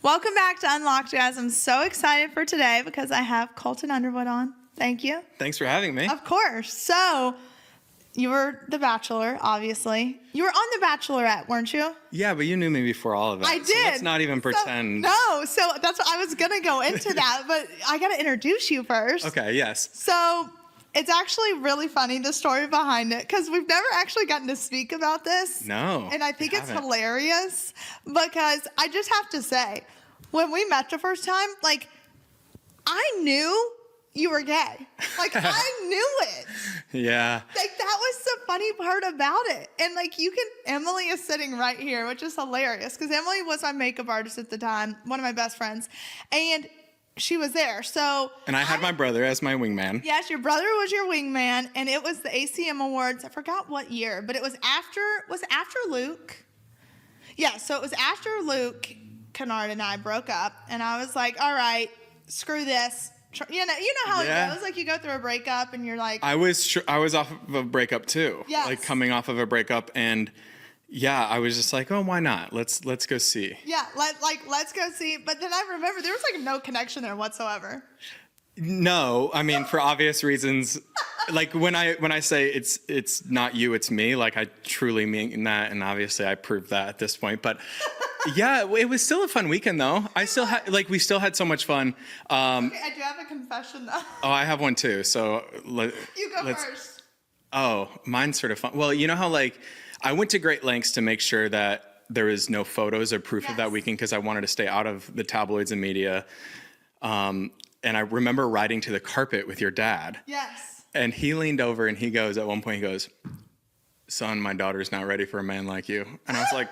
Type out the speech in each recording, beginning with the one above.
Welcome back to Unlocked, guys. I'm so excited for today because I have Colton Underwood on. Thank you. Thanks for having me. Of course. So, you were The Bachelor, obviously. You were on The Bachelorette, weren't you? Yeah, but you knew me before all of that. I did. So let's not even pretend. So that's what I was going to go into that, but I got to introduce you first. Okay, yes. So, it's actually really funny, the story behind it, because we've never actually gotten to speak about this. No. And I think it's hilarious because I just have to say, when we met the first time, like, I knew you were gay. Like, I knew it. Yeah. Like, that was the funny part about it. And, like, Emily is sitting right here, which is hilarious because Emily was my makeup artist at the time, one of my best friends. And she was there. So. And I had my brother as my wingman. Yes, your brother was your wingman. And it was the ACM Awards. I forgot what year, but it was after Luke? Yeah, so it was after Luke Kennard and I broke up. And I was like, all right, screw this. You know how it goes. Like, you go through a breakup and you're like. I was off of a breakup too. Yes. Like, coming off of a breakup, and yeah, I was just like, oh, why not? Let's go see. Yeah, let's go see. But then I remember there was like no connection there whatsoever. No, I mean, for obvious reasons. Like, when I say it's not you, it's me. Like, I truly mean that, and obviously I proved that at this point. But yeah, it was still a fun weekend though. We still had so much fun. Okay, I do have a confession though. Oh, I have one too. So you go first. Oh, mine's sort of fun. Well, you know how, like, I went to great lengths to make sure that there is no photos or proof of that weekend because I wanted to stay out of the tabloids and media. And I remember riding to the carpet with your dad. Yes. And he leaned over and at one point he goes, son, my daughter's not ready for a man like you. And I was like,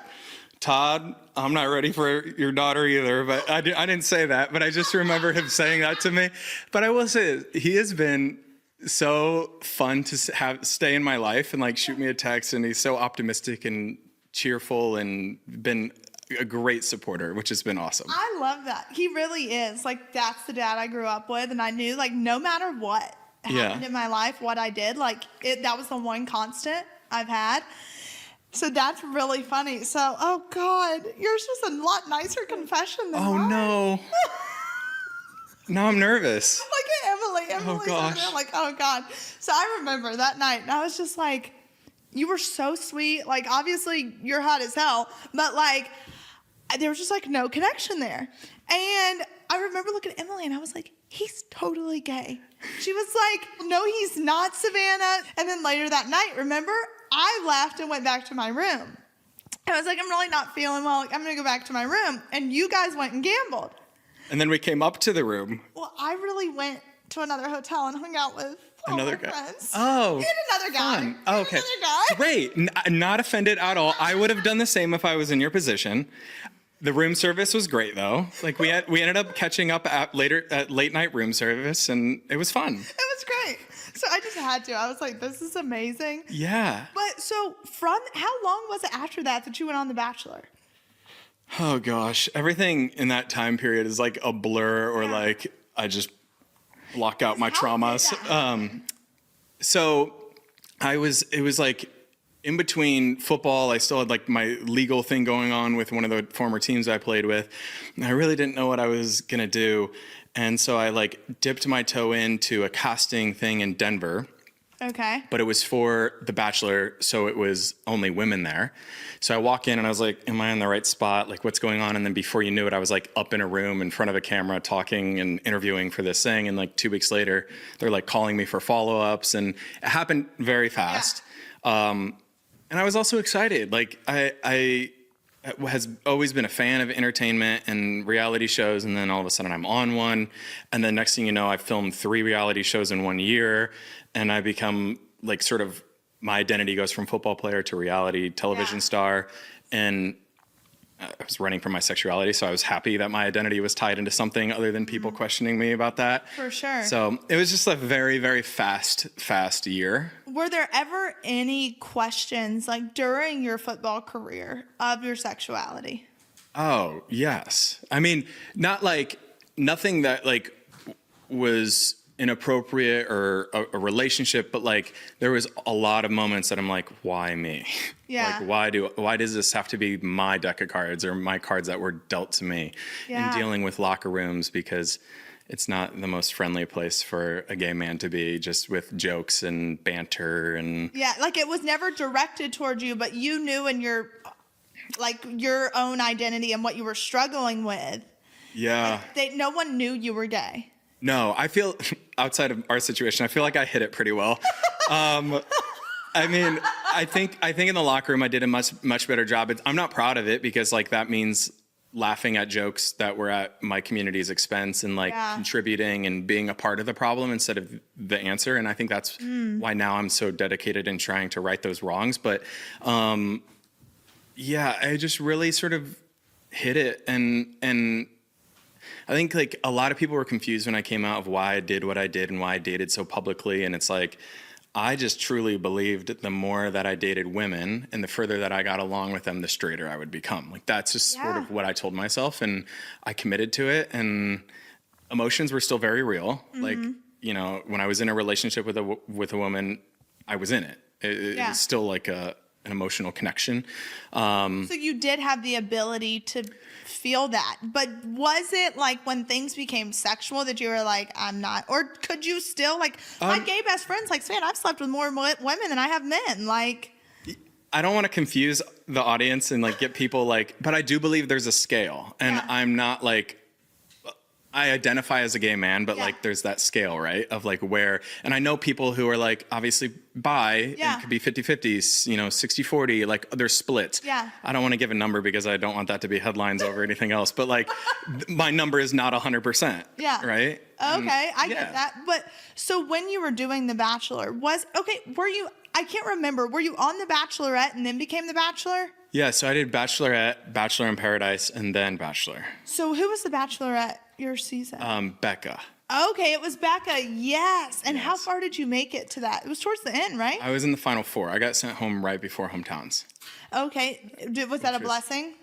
Todd, I'm not ready for your daughter either. But I didn't say that, but I just remember him saying that to me. But I will say, he has been so fun to stay in my life and, like, shoot me a text. And he's so optimistic and cheerful and been a great supporter, which has been awesome. I love that. He really is. Like, that's the dad I grew up with. And I knew, like, no matter what happened in my life, what I did, like, that was the one constant I've had. So that's really funny. So, oh God, yours was a lot nicer confession than mine. No. Now I'm nervous. Look at Emily. Emily's over there like, oh God. So I remember that night, and I was just like, you were so sweet. Like, obviously you're hot as hell, but, like, there was just, like, no connection there. And I remember looking at Emily, and I was like, he's totally gay. She was like, no, he's not, Savannah. And then later that night, remember, I left and went back to my room. I was like, I'm really not feeling well. Like, I'm going to go back to my room. And you guys went and gambled. And then we came up to the room. Well, I really went to another hotel and hung out with another my guy. Friends. Oh, and another guy. Fun. Oh, okay. Another guy. Great. Not offended at all. I would have done the same if I was in your position. The room service was great though. Like, we ended up catching up at late night room service, and it was fun. It was great. So I just had to. I was like, this is amazing. Yeah. But so how long was it after that you went on The Bachelor? Oh gosh, everything in that time period is like a blur, or like I just block out my traumas. So it was like, in between football, I still had, like, my legal thing going on with one of the former teams I played with. And I really didn't know what I was going to do. And so I, like, dipped my toe into a casting thing in Denver. Okay. But it was for The Bachelor, so it was only women there. So I walk in and I was like, am I in the right spot? Like, what's going on? And then before you knew it, I was, like, up in a room in front of a camera talking and interviewing for this thing. And, like, 2 weeks later, they're, like, calling me for follow-ups. And it happened very fast. Yeah. And I was also excited. Like, I has always been a fan of entertainment and reality shows, and then all of a sudden I'm on one, and then next thing you know, I filmed 3 reality shows in 1 year, and I become, like, sort of, my identity goes from football player to reality television star, and I was running from my sexuality, so I was happy that my identity was tied into something other than people questioning me about that. For sure. So it was just a very, very fast year. Were there ever any questions, like, during your football career of your sexuality? Oh, yes. I mean, not like, nothing that, like, was inappropriate or a relationship, but like there was a lot of moments that I'm like, why me? Yeah. Like why does this have to be my deck of cards or my cards that were dealt to me? Yeah. And dealing with locker rooms, because it's not the most friendly place for a gay man to be, just with jokes and banter and Yeah, like it was never directed towards you, but you knew in your own identity and what you were struggling with. yeah. No one knew you were gay. No, I feel outside of our situation, I feel like I hit it pretty well. I mean, I think in the locker room I did a much better job. I'm not proud of it, because like that means laughing at jokes that were at my community's expense and like contributing and being a part of the problem instead of the answer. And I think that's why now I'm so dedicated in trying to right those wrongs. But yeah, I just really sort of hit it. And I think like a lot of people were confused when I came out of why I did what I did and why I dated so publicly. And it's like, I just truly believed the more that I dated women and the further that I got along with them, the straighter I would become. Like that's just sort of what I told myself, and I committed to it. And emotions were still very real. Like, you know, when I was in a relationship with a woman, I was in it. It was still like an emotional connection. So you did have the ability to feel that, but was it like when things became sexual that you were like, I'm not, or could you still like my gay best friends like, man, I've slept with more women than I have men. Like, I don't want to confuse the audience and like get people like, but I do believe there's a scale, and I'm not like, I identify as a gay man, but like there's that scale, right? Of like where, and I know people who are like obviously bi, it could be 50-50, you know, 60-40, like there's splits. Yeah. I don't want to give a number because I don't want that to be headlines over anything else, but like my number is not 100%. Yeah. Right? Okay, I get that. But so when you were doing The Bachelor, were you, I can't remember, were you on The Bachelorette and then became The Bachelor? Yeah, so I did Bachelorette, Bachelor in Paradise, and then Bachelor. So who was The Bachelorette your season? Becca. Okay, it was Becca, yes. And how far did you make it to that? It was towards the end, right? I was in the final four. I got sent home right before hometowns. Okay, was that a blessing?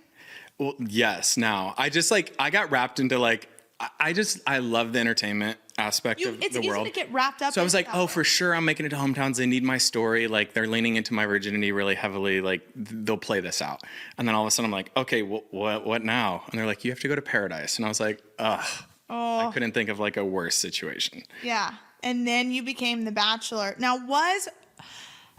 Well, yes. Now, I just like, I got wrapped into like, I love the entertainment aspect of the world. It's easy to get wrapped up. So I was like, oh, for sure, I'm making it to hometowns. They need my story. Like, they're leaning into my virginity really heavily. Like, they'll play this out. And then all of a sudden, I'm like, okay, what now? And they're like, you have to go to Paradise. And I was like, ugh. Oh. I couldn't think of like a worse situation. Yeah. And then you became The Bachelor. Now, was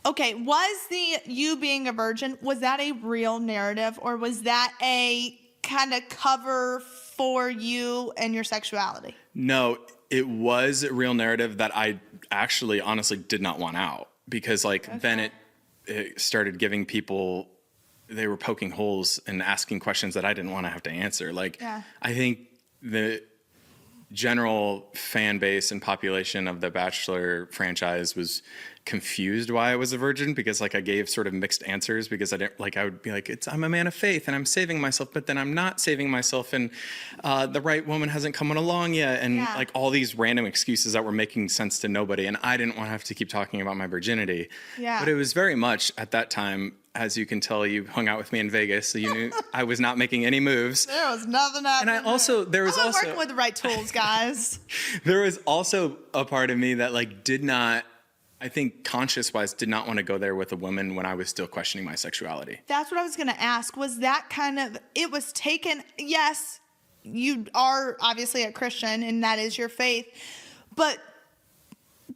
the you being a virgin, was that a real narrative, or was that a kind of cover for you and your sexuality? No, it was a real narrative that I actually honestly did not want out, because like then it started giving people, they were poking holes and asking questions that I didn't want to have to answer. Like, I think the general fan base and population of the Bachelor franchise was confused why I was a virgin, because like I gave sort of mixed answers, because I didn't like, I would be like, I'm a man of faith and I'm saving myself, but then I'm not saving myself, and the right woman hasn't come along yet, and like all these random excuses that were making sense to nobody, and I didn't want to have to keep talking about my virginity. But it was very much at that time, as you can tell, you hung out with me in Vegas, so you knew I was not making any moves. There was nothing happening. And there was also working with the right tools, guys. There was also a part of me that like did not, I think conscious-wise, did not want to go there with a woman when I was still questioning my sexuality. That's what I was going to ask. Was that kind of, it was taken, yes, you are obviously a Christian and that is your faith, but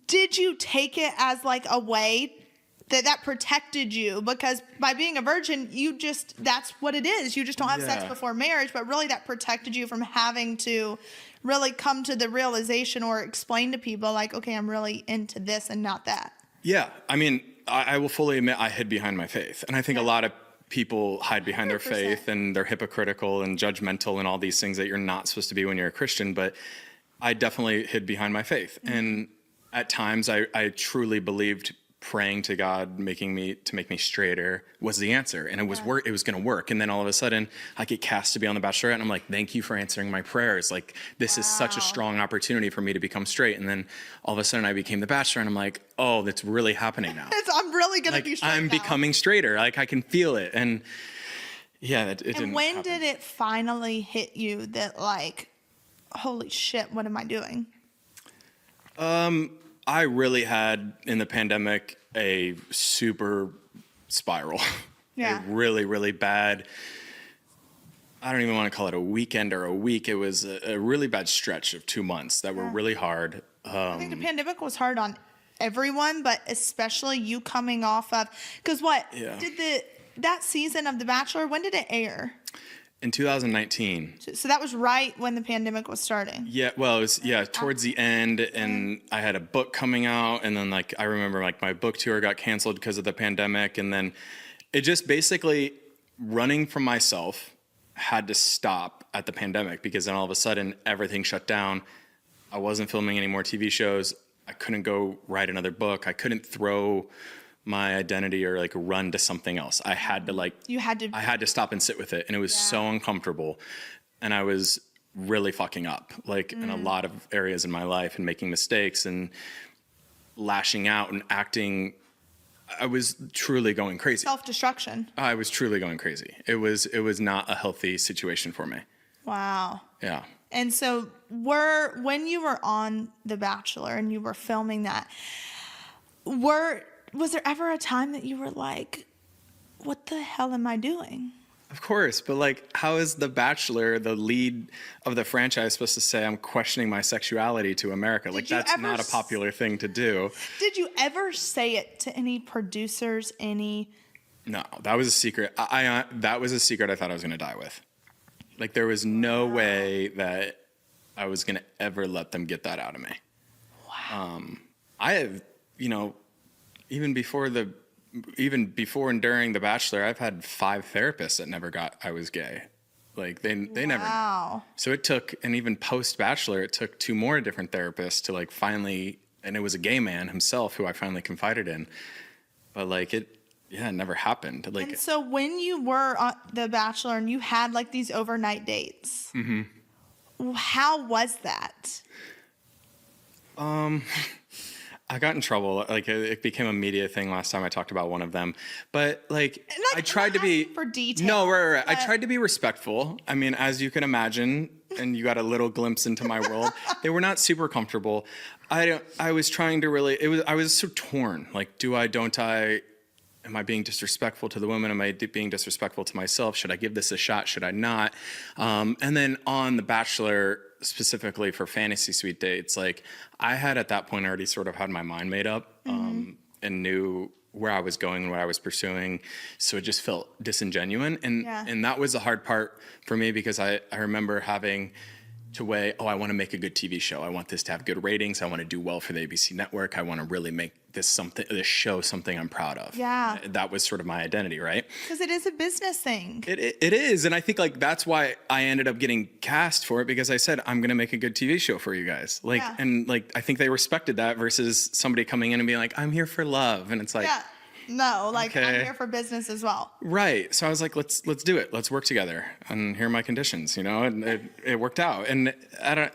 did you take it as like a way that protected you? Because by being a virgin, that's what it is. You just don't have sex before marriage, but really that protected you from having to really come to the realization or explain to people like, okay, I'm really into this and not that. Yeah. I mean, I will fully admit I hid behind my faith. And I think a lot of people hide behind 100%. Their faith, and they're hypocritical and judgmental and all these things that you're not supposed to be when you're a Christian. But I definitely hid behind my faith. Mm-hmm. And at times I truly believed praying to God, make me straighter was the answer, and it was it was going to work. And then all of a sudden I get cast to be on The Bachelorette, and I'm like, thank you for answering my prayers. Like, this is such a strong opportunity for me to become straight. And then all of a sudden I became The Bachelor, and I'm like, oh, that's really happening now. I'm really going to be straight I'm now. becoming straighter. Like, I can feel it. And it didn't And when did it finally hit you that like, holy shit, what am I doing? I really had in the pandemic a super spiral. Yeah. A really, really bad. I don't even want to call it a weekend or a week. It was a really bad stretch of 2 months that were really hard. I think the pandemic was hard on everyone, but especially you coming off of, because that season of The Bachelor, when did it air? In 2019. So that was right when the pandemic was starting. Yeah, well, it was towards the end, and I had a book coming out, and then like I remember like my book tour got canceled because of the pandemic, and then it just basically running from myself had to stop at the pandemic because then all of a sudden everything shut down. I wasn't filming any more TV shows. I couldn't go write another book. I couldn't throw my identity or like run to something else. I had to stop and sit with it, and it was so uncomfortable, and I was really fucking up like in a lot of areas in my life and making mistakes and lashing out and acting. I was truly going crazy. Self-destruction. I was truly going crazy. It was not a healthy situation for me. Wow. Yeah. And so when you were on The Bachelor and you were filming that, was there ever a time that you were like, what the hell am I doing? Of course, but like, how is The Bachelor, the lead of the franchise, supposed to say I'm questioning my sexuality to America? Like, that's not a popular thing to do. Did you ever say it to any producers, No, that was a secret. That was a secret I thought I was going to die with. Like, there was no way that I was going to ever let them get that out of me. Wow. I have, even before and during The Bachelor, I've had 5 therapists that never got I was gay. Like they never knew. So it took, and even post Bachelor, it took 2 more different therapists to like finally, and it was a gay man himself who I finally confided in. But like it never happened. Like, and so when you were on The Bachelor and you had like these overnight dates, how was that? I got in trouble. Like it became a media thing last time I talked about one of them. But like I tried to be for detail. No, right. I tried to be respectful. I mean, as you can imagine, and you got a little glimpse into my world. They were not super comfortable. I was trying to really I was so torn. Like, do I, don't I? Am I being disrespectful to the women? Am I being disrespectful to myself? Should I give this a shot? Should I not? And then on The Bachelor, specifically for fantasy suite dates, like I had at that point already sort of had my mind made up and knew where I was going and what I was pursuing. So it just felt disingenuous. And that was the hard part for me because I remember having to weigh, I want to make a good TV show. I want this to have good ratings. I want to do well for the ABC network. I want to really make this show something I'm proud of. Yeah. That was sort of my identity, right? Because it is a business thing. It is. And I think like that's why I ended up getting cast for it, because I said, I'm going to make a good TV show for you guys. Like, and like, I think they respected that versus somebody coming in and being like, I'm here for love. And it's like, no, like I'm here for business as well. Right. So I was like, let's do it. Let's work together. And here are my conditions, and it worked out. And I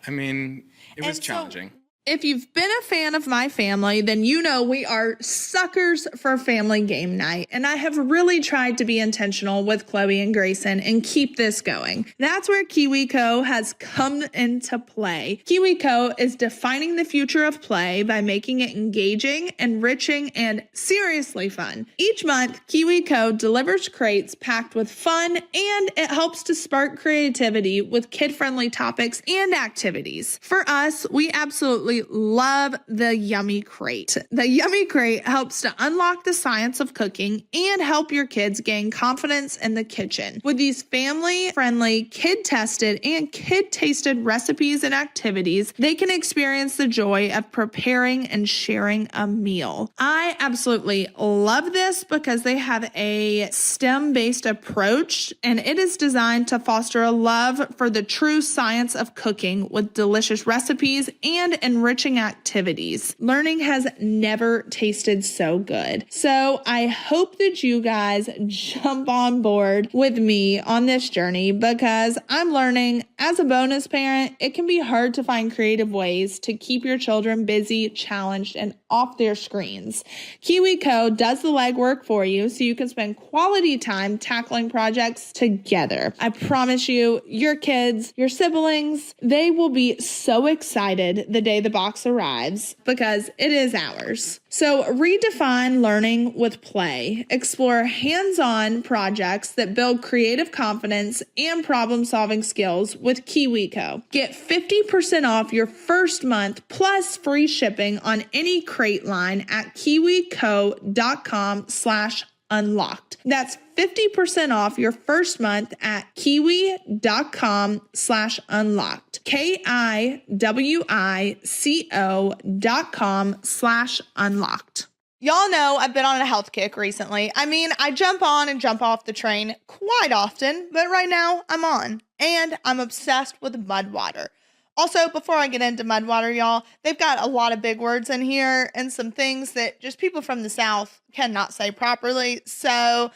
mean, it was challenging. If you've been a fan of my family, then you know we are suckers for family game night. And I have really tried to be intentional with Chloe and Grayson and keep this going. That's where KiwiCo has come into play. KiwiCo is defining the future of play by making it engaging, enriching, and seriously fun. Each month, KiwiCo delivers crates packed with fun, and it helps to spark creativity with kid-friendly topics and activities. For us, we absolutely love the Yummy Crate. The Yummy Crate helps to unlock the science of cooking and help your kids gain confidence in the kitchen. With these family-friendly, kid-tested, and kid-tasted recipes and activities, they can experience the joy of preparing and sharing a meal. I absolutely love this because they have a STEM-based approach, and it is designed to foster a love for the true science of cooking with delicious recipes and enriching activities. Learning has never tasted so good. So I hope that you guys jump on board with me on this journey, because I'm learning as a bonus parent, it can be hard to find creative ways to keep your children busy, challenged, and off their screens. KiwiCo does the legwork for you so you can spend quality time tackling projects together. I promise you, your kids, your siblings, they will be so excited the day the box arrives because it is ours. So redefine learning with play. Explore hands-on projects that build creative confidence and problem-solving skills with KiwiCo. Get 50% off your first month plus free shipping on any crate line at kiwico.com/unlocked. That's 50% off your first month at kiwi.com/unlocked. kiwico.com/unlocked. Y'all know I've been on a health kick recently. I mean, I jump on and jump off the train quite often, but right now I'm on. And I'm obsessed with mud water. Also, before I get into mud water, y'all, they've got a lot of big words in here and some things that just people from the South cannot say properly. So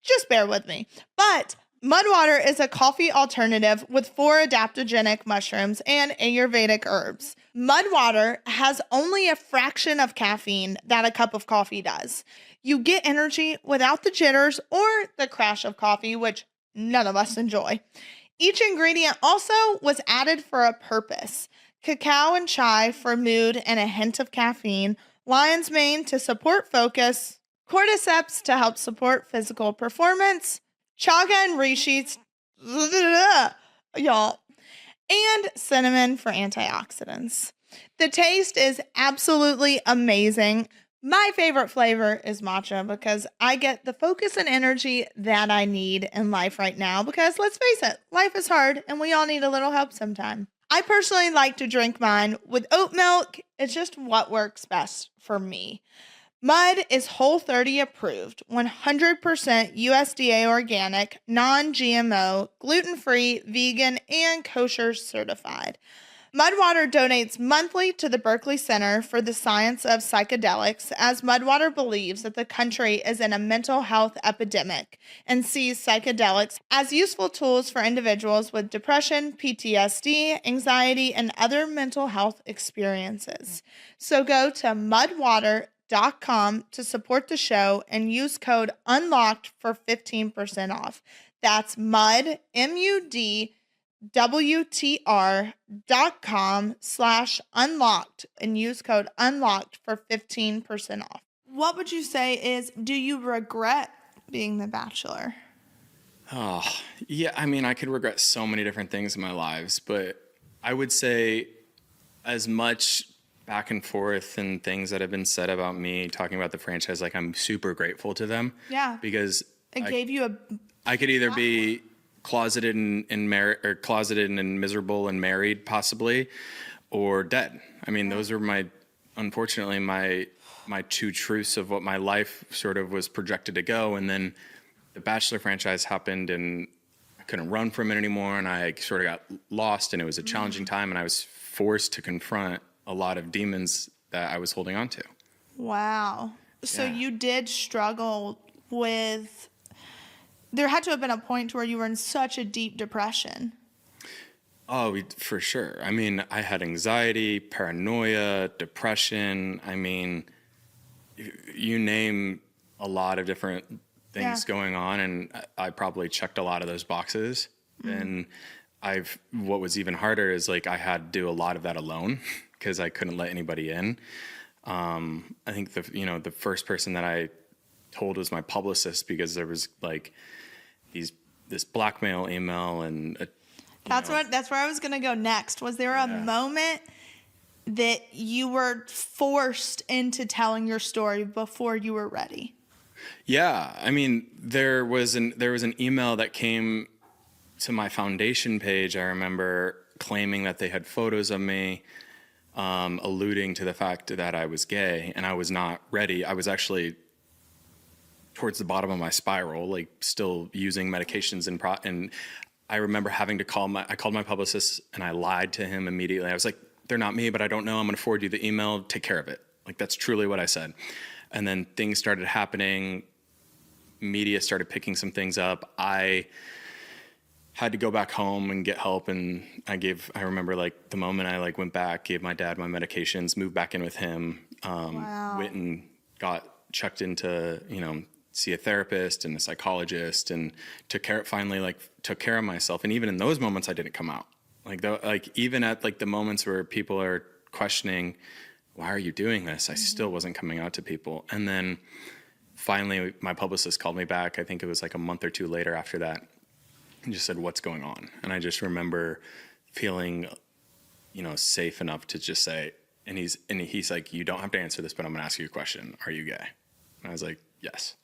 just bear with me. But mud water is a coffee alternative with 4 adaptogenic mushrooms and Ayurvedic herbs. Mud water has only a fraction of caffeine that a cup of coffee does. You get energy without the jitters or the crash of coffee, which none of us enjoy. Each ingredient also was added for a purpose. Cacao and chai for mood and a hint of caffeine, lion's mane to support focus, cordyceps to help support physical performance, chaga and reishi, y'all, and cinnamon for antioxidants. The taste is absolutely amazing. My favorite flavor is matcha because I get the focus and energy that I need in life right now because let's face it, life is hard and we all need a little help sometime. I personally like to drink mine with oat milk. It's just what works best for me. Mud is Whole30 approved, 100% USDA organic, non-GMO, gluten-free, vegan, and kosher certified. Mudwater donates monthly to the Berkeley Center for the Science of Psychedelics as Mudwater believes that the country is in a mental health epidemic and sees psychedelics as useful tools for individuals with depression, PTSD, anxiety, and other mental health experiences. So go to mudwater.com to support the show and use code UNLOCKED for 15% off. That's mud, MUDWTR.com/unlocked and use code UNLOCKED for 15% off. What would you say is, do you regret being the Bachelor? Oh, yeah. I mean, I could regret so many different things in my lives, but I would say as much back and forth and things that have been said about me talking about the franchise, like I'm super grateful to them. Yeah. Because it gave you a... I could either be closeted and married, or closeted and miserable and married possibly, or dead. I mean, those are unfortunately my two truths of what my life sort of was projected to go. And then the Bachelor franchise happened and I couldn't run from it anymore. And I sort of got lost and it was a challenging time and I was forced to confront a lot of demons that I was holding on to. Wow. So Yeah. you did struggle with... There had to have been a point where you were in such a deep depression. Oh, for sure. I mean, I had anxiety, paranoia, depression. I mean, you name a lot of different things going on, and I probably checked a lot of those boxes. And what was even harder is like I had to do a lot of that alone because I couldn't let anybody in. I think the first person that I told was my publicist because there was like this blackmail email and That's where I was going to go next. Was there a moment that you were forced into telling your story before you were ready? Yeah, I mean, there was an email that came to my foundation page, I remember, claiming that they had photos of me, alluding to the fact that I was gay, and I was not ready. I was actually towards the bottom of my spiral, like still using medications and I remember having to I called my publicist and I lied to him immediately. I was like, they're not me, but I don't know. I'm going to forward you the email. Take care of it. Like, that's truly what I said. And then things started happening. Media started picking some things up. I had to go back home and get help. And I remember like the moment I like went back, gave my dad my medications, moved back in with him. went and got checked into, see a therapist and a psychologist, and took care of myself. And even in those moments, I didn't come out. Even at the moments where people are questioning, why are you doing this? I still wasn't coming out to people. And then finally, my publicist called me back. I think it was like a month or two later after that, and just said, what's going on? And I just remember feeling, safe enough to just say, and he's like, you don't have to answer this, but I'm going to ask you a question. Are you gay? And I was like, yes.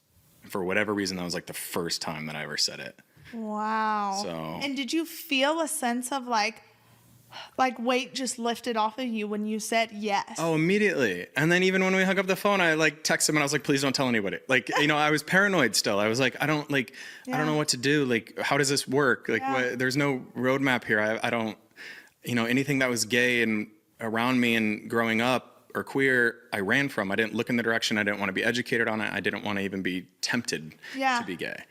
And for whatever reason, that was like the first time that I ever said it. Wow. So. And did you feel a sense of like weight just lifted off of you when you said yes? Oh, immediately. And then even when we hung up the phone, I texted him and I was like, please don't tell anybody. I was paranoid still. I was like, I don't know what to do. How does this work? There's no roadmap here. I don't, anything that was gay and around me and growing up or queer, I ran from. I didn't look in the direction. I didn't want to be educated on it. I didn't want to even be tempted to be gay.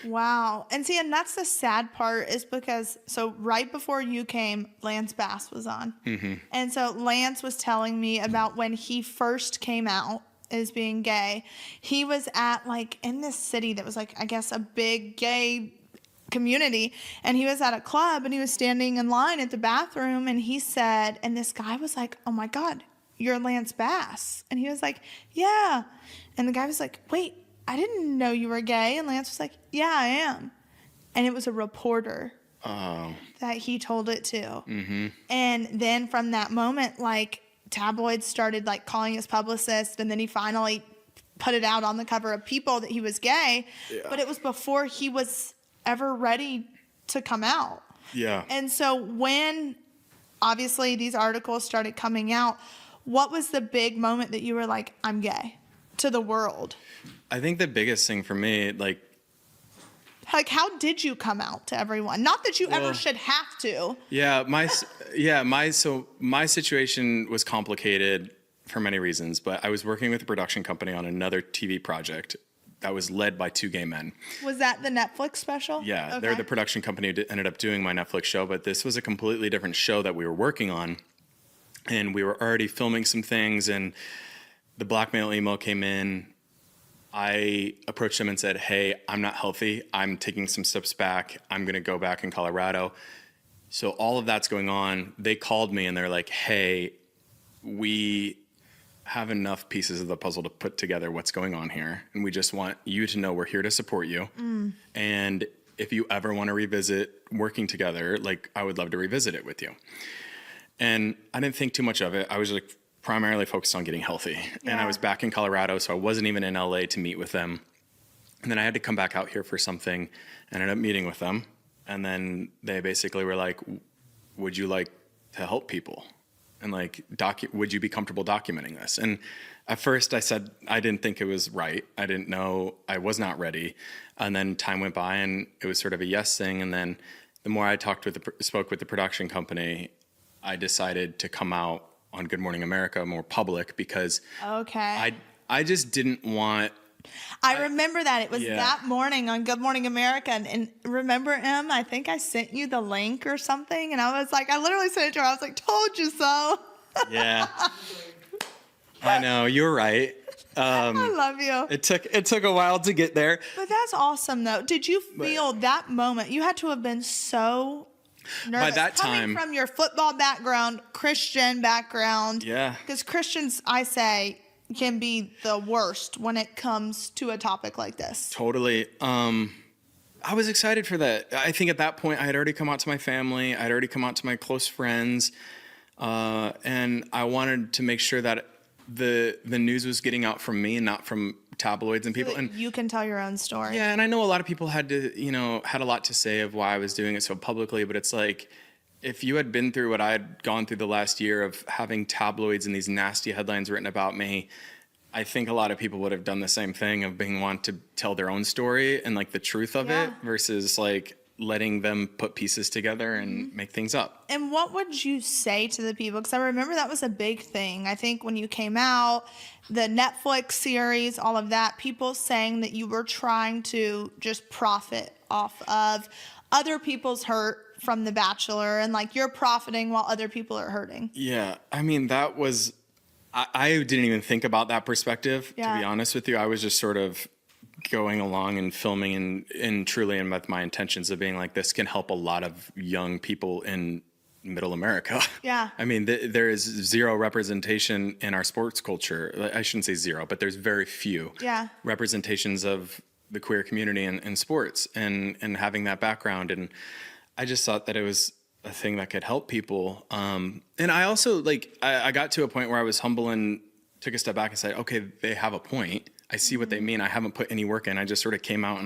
Wow. And that's the sad part, is because, so right before you came, Lance Bass was on. Mm-hmm. And so Lance was telling me about when he first came out as being gay. He was at in this city that was I guess a big gay community, and he was at a club and he was standing in line at the bathroom, and he said, and this guy was like, oh my God, you're Lance Bass. And he was like, yeah. And the guy was like, wait, I didn't know you were gay. And Lance was like, yeah, I am. And it was a reporter that he told it to. Mm-hmm. And then from that moment, tabloids started calling his publicist, and then he finally put it out on the cover of People that he was gay. Yeah. But it was before he was ever ready to come out. Yeah. And so when obviously these articles started coming out, what was the big moment that you were like, I'm gay, to the world? I think the biggest thing for me, how did you come out to everyone? Not that you ever should have to. Yeah, my situation was complicated for many reasons, but I was working with a production company on another TV project that was led by two gay men. Was that the Netflix special? Yeah, okay. They're the production company who ended up doing my Netflix show, but this was a completely different show that we were working on, and we were already filming some things, and the blackmail email came in. I approached them and said, hey, I'm not healthy. I'm taking some steps back. I'm going to go back in Colorado. So all of that's going on. They called me and they're like, hey, we have enough pieces of the puzzle to put together what's going on here. And we just want you to know we're here to support you. Mm. And if you ever want to revisit working together, I would love to revisit it with you. And I didn't think too much of it. I was primarily focused on getting healthy. Yeah. And I was back in Colorado, so I wasn't even in LA to meet with them. And then I had to come back out here for something. I ended up meeting with them. And then they basically were like, would you like to help people? And would you be comfortable documenting this? And at first I said, I didn't think it was right. I didn't know, I was not ready. And then time went by and it was sort of a yes thing. And then the more I spoke with the production company, I decided to come out on Good Morning America more public, because I just didn't want. I remember that. It was that morning on Good Morning America. And remember, Em, I think I sent you the link or something. And I was like, I literally sent it to her. I was like, told you so. Yeah. I know. You're right. I love you. It took a while to get there. But that's awesome, though. Did you feel that moment? You had to have been so nervous. By that time, coming from your football background, Christian background. Yeah. Because Christians, I say, can be the worst when it comes to a topic like this. Totally. I was excited for that. I think at that point I had already come out to my family. I'd already come out to my close friends. And I wanted to make sure that the news was getting out from me and not from tabloids and people. And you can tell your own story. Yeah. And I know a lot of people had a lot to say of why I was doing it so publicly, but it's like, if you had been through what I had gone through the last year of having tabloids and these nasty headlines written about me, I think a lot of people would have done the same thing of being want to tell their own story and the truth of it versus letting them put pieces together and make things up. And what would you say to the people? Because I remember that was a big thing. I think when you came out, the Netflix series, all of that, people saying that you were trying to just profit off of other people's hurt from The Bachelor, and you're profiting while other people are hurting. Yeah. I mean, that was, I didn't even think about that perspective, to Yeah. be honest with you. I was just sort of going along and filming and truly and with my intentions of being like, this can help a lot of young people in middle America. Yeah. I mean, there is zero representation in our sports culture. I shouldn't say zero, but there's very few Yeah. representations of the queer community in sports and having that background. And I just thought that it was a thing that could help people. And I also I got to a point where I was humble and took a step back and said, okay, they have a point. I see what they mean. I haven't put any work in. I just sort of came out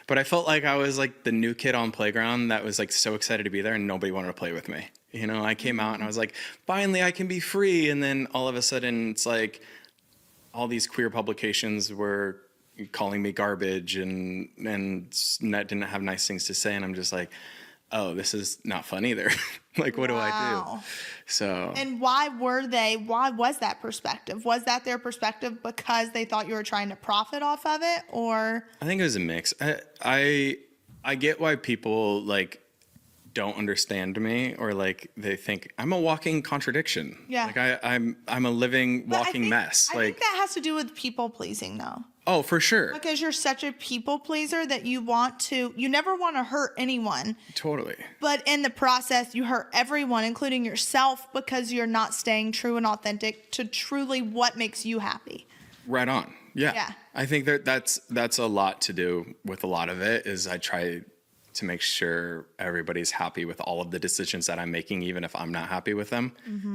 but I felt like I was like the new kid on playground that was like so excited to be there and nobody wanted to play with me. You know, I came out and I was like, finally I can be free. And then all of a sudden it's like all these queer publications were calling me garbage and didn't have nice things to say. And I'm just like, oh, this is not fun either. Like, what do I do? So. And why was that perspective? Was that their perspective because they thought you were trying to profit off of it, or? I think it was a mix. I get why people like don't understand me, or like they think I'm a walking contradiction. Yeah. Like I'm a living walking mess. I think that has to do with people pleasing though. Oh, for sure. Because you're such a people pleaser that you never want to hurt anyone. Totally. But in the process, you hurt everyone, including yourself, because you're not staying true and authentic to truly what makes you happy. Right on. Yeah. I think that's a lot to do with a lot of it is I try to make sure everybody's happy with all of the decisions that I'm making, even if I'm not happy with them,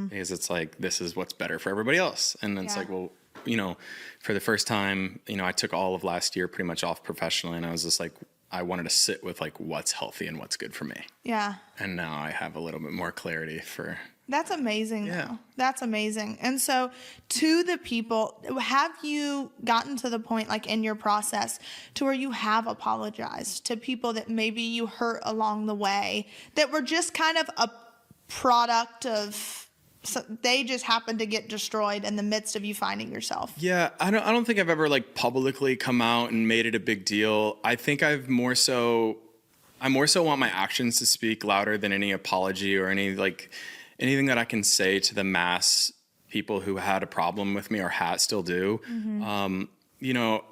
because it's like, this is what's better for everybody else. And then it's like, well, you know, for the first time, you know, I took all of last year pretty much off professionally, and I was just like, I wanted to sit with like what's healthy and what's good for me. Yeah. And now I have a little bit more clarity for. That's amazing. Yeah. Though. That's amazing. And so to the people, have you gotten to the point like in your process to where you have apologized to people that maybe you hurt along the way that were just kind of a product of, so they just happened to get destroyed in the midst of you finding yourself? Yeah, I don't think I've ever like publicly come out and made it a big deal. I think I more so want my actions to speak louder than any apology or anything that I can say to the mass people who had a problem with me or still do. You know,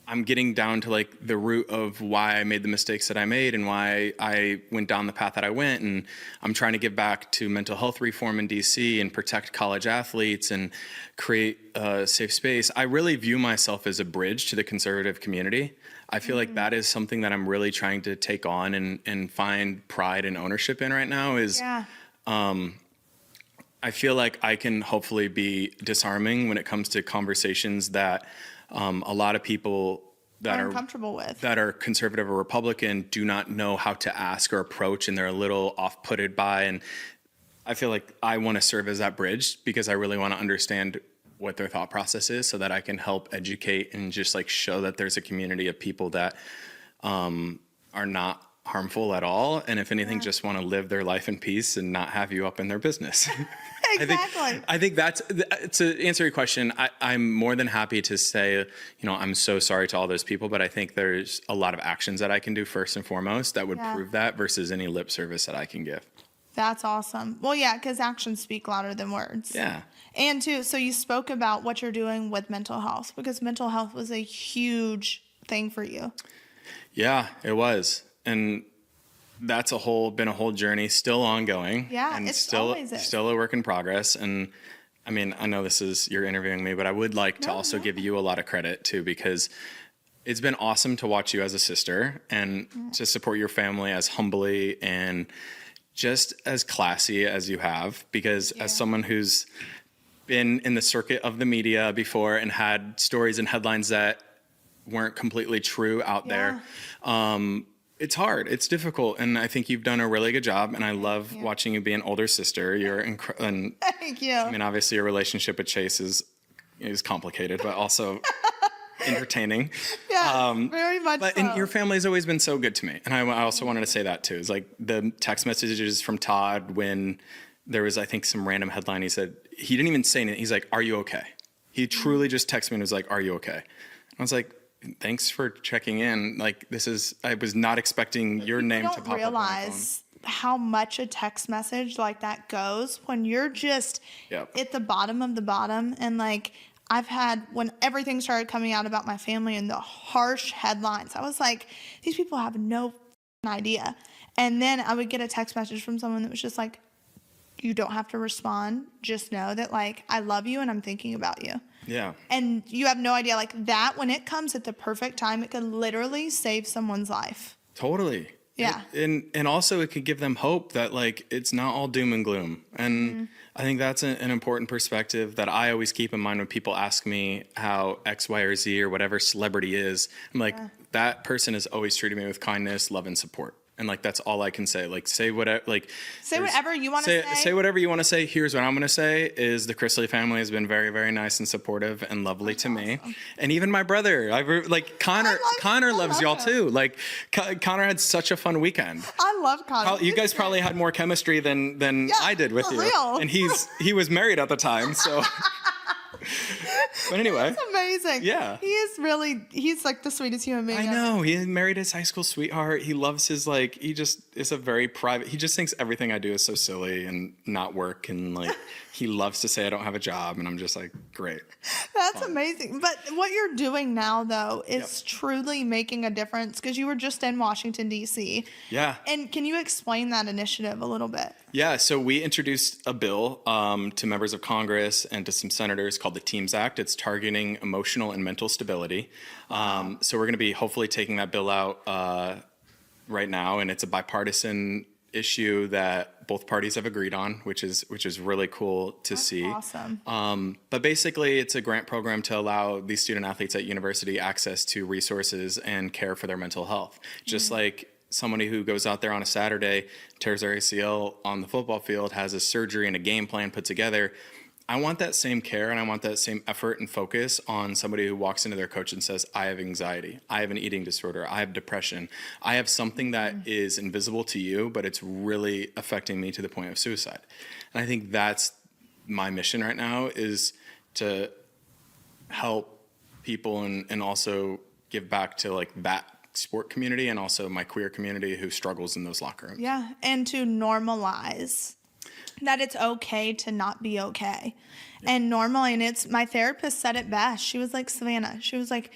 I'm getting down to like the root of why I made the mistakes that I made and why I went down the path that I went. And I'm trying to give back to mental health reform in DC and protect college athletes and create a safe space. I really view myself as a bridge to the conservative community. I feel like that is something that I'm really trying to take on and find pride and ownership in right now is, I feel like I can hopefully be disarming when it comes to conversations that a lot of people that are uncomfortable with, that are conservative or Republican, do not know how to ask or approach, and they're a little off-putted by. And I feel like I want to serve as that bridge because I really want to understand what their thought process is, so that I can help educate and just like show that there's a community of people that are not harmful at all, and if anything, just want to live their life in peace and not have you up in their business. Exactly. I think that's, to answer your question, I'm more than happy to say, you know, I'm so sorry to all those people, but I think there's a lot of actions that I can do first and foremost that would prove that versus any lip service that I can give. That's awesome. Well, yeah, because actions speak louder than words. Yeah. And too, so you spoke about what you're doing with mental health, because mental health was a huge thing for you. Yeah, it was. And that's been a whole journey, still ongoing. Yeah, and it's still a work in progress. And I mean, I know you're interviewing me, but I would like to also give you a lot of credit too, because it's been awesome to watch you as a sister and to support your family as humbly and just as classy as you have, because as someone who's been in the circuit of the media before and had stories and headlines that weren't completely true out there, it's hard. It's difficult. And I think you've done a really good job. And I love watching you be an older sister. You're incredible. Thank you. I mean, obviously your relationship with Chase is complicated, but also entertaining. Yeah, very much but so. And your family's always been so good to me. And I also wanted to say that too. It's like the text messages from Todd when there was, I think, some random headline. He said, he didn't even say anything. He's like, are you okay? He truly just texted me and was like, are you okay? I was like, thanks for checking in. Like, I was not expecting your name to pop up on my phone. how much a text message like that goes when you're just at the bottom of the bottom. And like, I've had, when everything started coming out about my family and the harsh headlines, I was like, these people have no idea. And then I would get a text message from someone that was just like, you don't have to respond. Just know that, like, I love you and I'm thinking about you. Yeah. And you have no idea, like, that when it comes at the perfect time, it could literally save someone's life. Totally. Yeah. And also it could give them hope that, like, it's not all doom and gloom. And I think that's an important perspective that I always keep in mind when people ask me how X, Y, or Z or whatever celebrity is. I'm like, that person has always treated me with kindness, love, and support. And like, that's all I can say. Like, say whatever, like, say whatever you want to say. Say whatever you want to say. Here's what I'm going to say is the Chrisley family has been very, very nice and supportive and lovely to me. And even my brother, Connor loves y'all too. Like, Connor had such a fun weekend. I love Connor. You guys probably had more chemistry than I did with you. Real. And he was married at the time, so. But anyway. That's amazing. Yeah. He's like the sweetest human being I ever. know. He married his high school sweetheart. He loves his, like, he just is a very private, he just thinks everything I do is so silly and not work. And like, he loves to say I don't have a job. And I'm just like, great. That's amazing. But what you're doing now, though, is truly making a difference because you were just in Washington, D.C. Yeah. And can you explain that initiative a little bit? Yeah. So we introduced a bill to members of Congress and to some senators called the TEAMS Act. It's targeting emotional and mental stability. So we're going to be hopefully taking that bill out right now. And it's a bipartisan issue that both parties have agreed on, which is really cool to see. Awesome. But basically, it's a grant program to allow these student athletes at university access to resources and care for their mental health. Just like somebody who goes out there on a Saturday, tears their ACL on the football field, has a surgery and a game plan put together. I want that same care and I want that same effort and focus on somebody who walks into their coach and says, I have anxiety, I have an eating disorder, I have depression, I have something that is invisible to you, but it's really affecting me to the point of suicide. And I think that's my mission right now, is to help people and also give back to like that sport community and also my queer community who struggles in those locker rooms. Yeah, and to normalize that it's okay to not be okay. And normally, and it's, my therapist said it best. She was like, Savannah, she was like,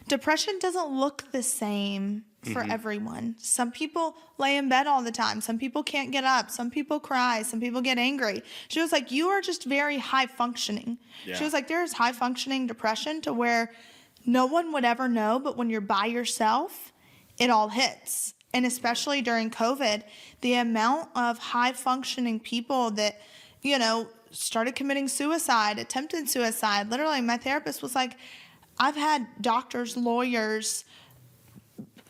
depression doesn't look the same for everyone. Some people lay in bed all the time. Some people can't get up. Some people cry. Some people get angry. She was like, you are just very high functioning. Yeah. She was like, there's high functioning depression to where no one would ever know, but when you're by yourself, it all hits. And especially during COVID, the amount of high-functioning people that, you know, started committing suicide, attempted suicide. Literally, my therapist was like, I've had doctors, lawyers,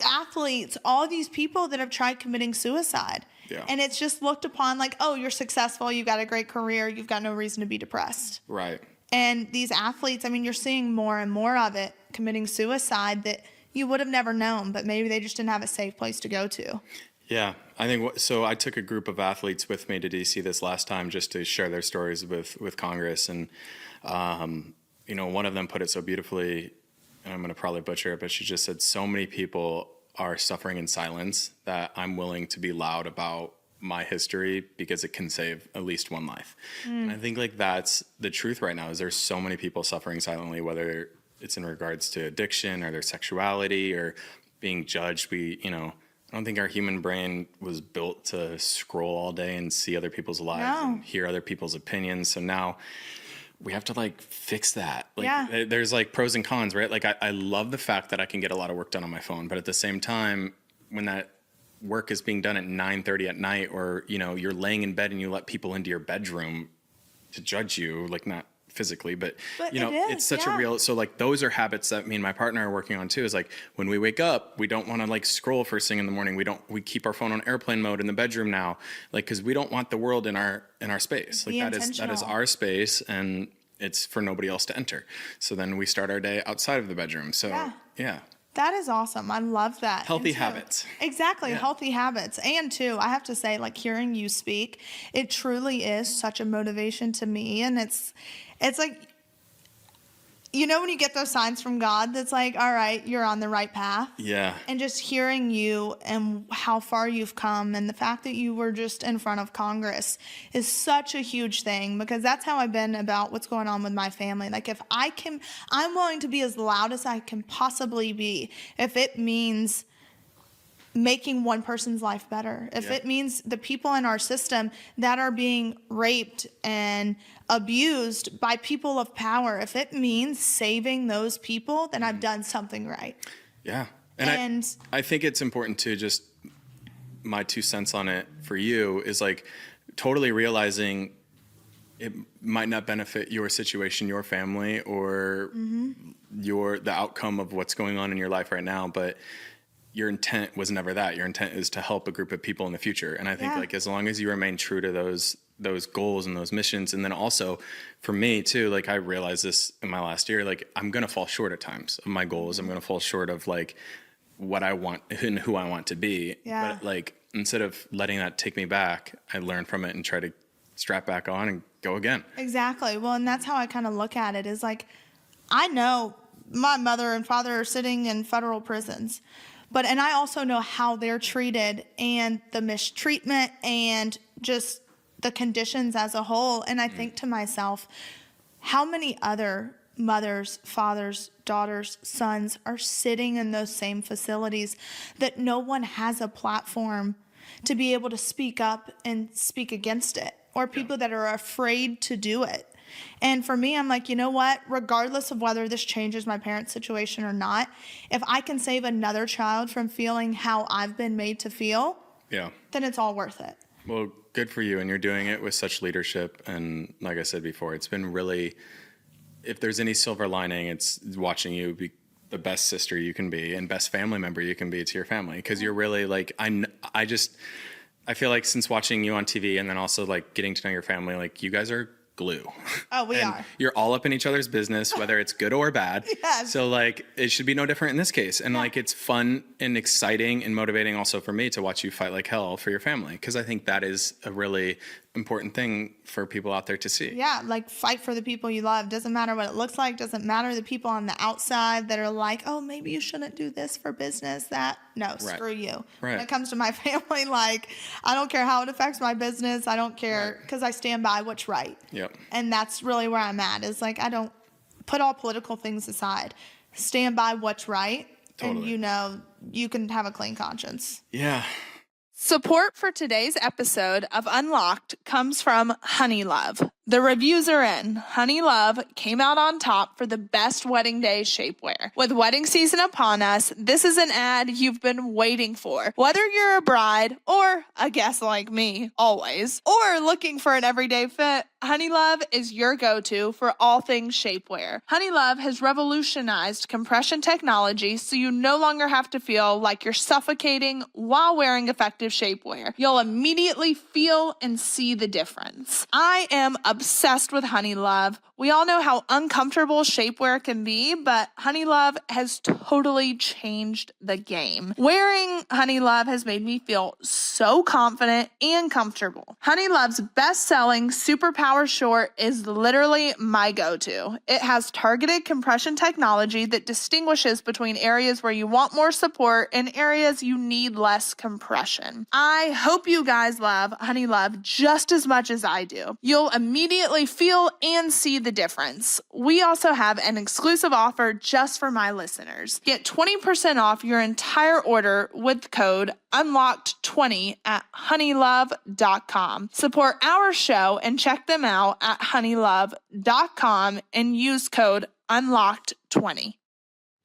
athletes, all these people that have tried committing suicide. Yeah. And it's just looked upon like, oh, you're successful, you've got a great career, you've got no reason to be depressed. Right. And these athletes, I mean, you're seeing more and more of it, committing suicide that you would have never known, but maybe they just didn't have a safe place to go to. Yeah, I think so. I took a group of athletes with me to DC this last time just to share their stories with Congress, and you know, one of them put it so beautifully, and I'm going to probably butcher it, but she just said, "So many people are suffering in silence that I'm willing to be loud about my history because it can save at least one life." And I think like that's the truth right now. Is there's so many people suffering silently, whether it's in regards to addiction or their sexuality or being judged. I don't think our human brain was built to scroll all day and see other people's lives and hear other people's opinions. So now we have to like fix that. Like there's like pros and cons, right? Like I love the fact that I can get a lot of work done on my phone, but at the same time, when that work is being done at 9:30 at night, or, you know, you're laying in bed and you let people into your bedroom to judge you, like not physically, but you know, it's such a real, so like those are habits that me and my partner are working on too, is like when we wake up, we don't want to like scroll first thing in the morning. We keep our phone on airplane mode in the bedroom now, like, cause we don't want the world in our space. Like that is our space and it's for nobody else to enter. So then we start our day outside of the bedroom. So yeah. That is awesome. I love that. Healthy habits. Exactly. Yeah. Healthy habits. And too, I have to say, like, hearing you speak, it truly is such a motivation to me. And it's like, you know when you get those signs from God that's like, all right, you're on the right path. Yeah. And just hearing you and how far you've come and the fact that you were just in front of Congress is such a huge thing, because that's how I've been about what's going on with my family. Like, if I'm willing to be as loud as I can possibly be if it means making one person's life better. If it means the people in our system that are being raped and abused by people of power, if it means saving those people, then I've done something right. Yeah. And I think it's important to just, my 2 cents on it for you is like totally realizing it might not benefit your situation, your family, or the outcome of what's going on in your life right now, but your intent was never that. Your intent is to help a group of people in the future. And I think like as long as you remain true to those goals and those missions, and then also for me too, like I realized this in my last year, like I'm going to fall short at times of my goals. I'm going to fall short of like what I want and who I want to be. Yeah. But like instead of letting that take me back, I learn from it and try to strap back on and go again. Exactly. Well, and that's how I kind of look at it, is like, I know my mother and father are sitting in federal prisons. And I also know how they're treated and the mistreatment and just the conditions as a whole. And I think to myself, how many other mothers, fathers, daughters, sons are sitting in those same facilities that no one has a platform to be able to speak up and speak against it, or people that are afraid to do it. And for me, I'm like, you know what? Regardless of whether this changes my parents' situation or not, if I can save another child from feeling how I've been made to feel, then it's all worth it. Well, good for you. And you're doing it with such leadership. And like I said before, it's been really, if there's any silver lining, it's watching you be the best sister you can be and best family member you can be to your family. Because you're really like, I feel like since watching you on TV and then also like getting to know your family, like you guys are glue. Oh, we are. You're all up in each other's business, whether it's good or bad. Yes. So like it should be no different in this case. And like it's fun and exciting and motivating also for me to watch you fight like hell for your family, because I think that is a really important thing for people out there to see. Yeah, like fight for the people you love. Doesn't matter what it looks like. Doesn't matter the people on the outside that are like, oh, maybe you shouldn't do this for business. Screw you. Right. When it comes to my family, like I don't care how it affects my business. I don't care, because I stand by what's right. Yep. And that's really where I'm at, is like I don't put all political things aside. Stand by what's right. Totally. And you can have a clean conscience. Yeah. Support for today's episode of Unlocked comes from Honeylove. The reviews are in. Honeylove came out on top for the best wedding day shapewear. With wedding season upon us, this is an ad you've been waiting for. Whether you're a bride or a guest like me, always, or looking for an everyday fit, Honeylove is your go-to for all things shapewear. Honeylove has revolutionized compression technology, so you no longer have to feel like you're suffocating while wearing effective shapewear. You'll immediately feel and see the difference. I am obsessed with Honeylove. We all know how uncomfortable shapewear can be, but Honeylove has totally changed the game. Wearing Honeylove has made me feel so confident and comfortable. Honeylove's best-selling Superpower Short is literally my go-to. It has targeted compression technology that distinguishes between areas where you want more support and areas you need less compression. I hope you guys love Honeylove just as much as I do. You'll immediately feel and see the difference. We also have an exclusive offer just for my listeners. Get 20% off your entire order with code UNLOCKED20 at honeylove.com. Support our show and check them out at honeylove.com and use code UNLOCKED20.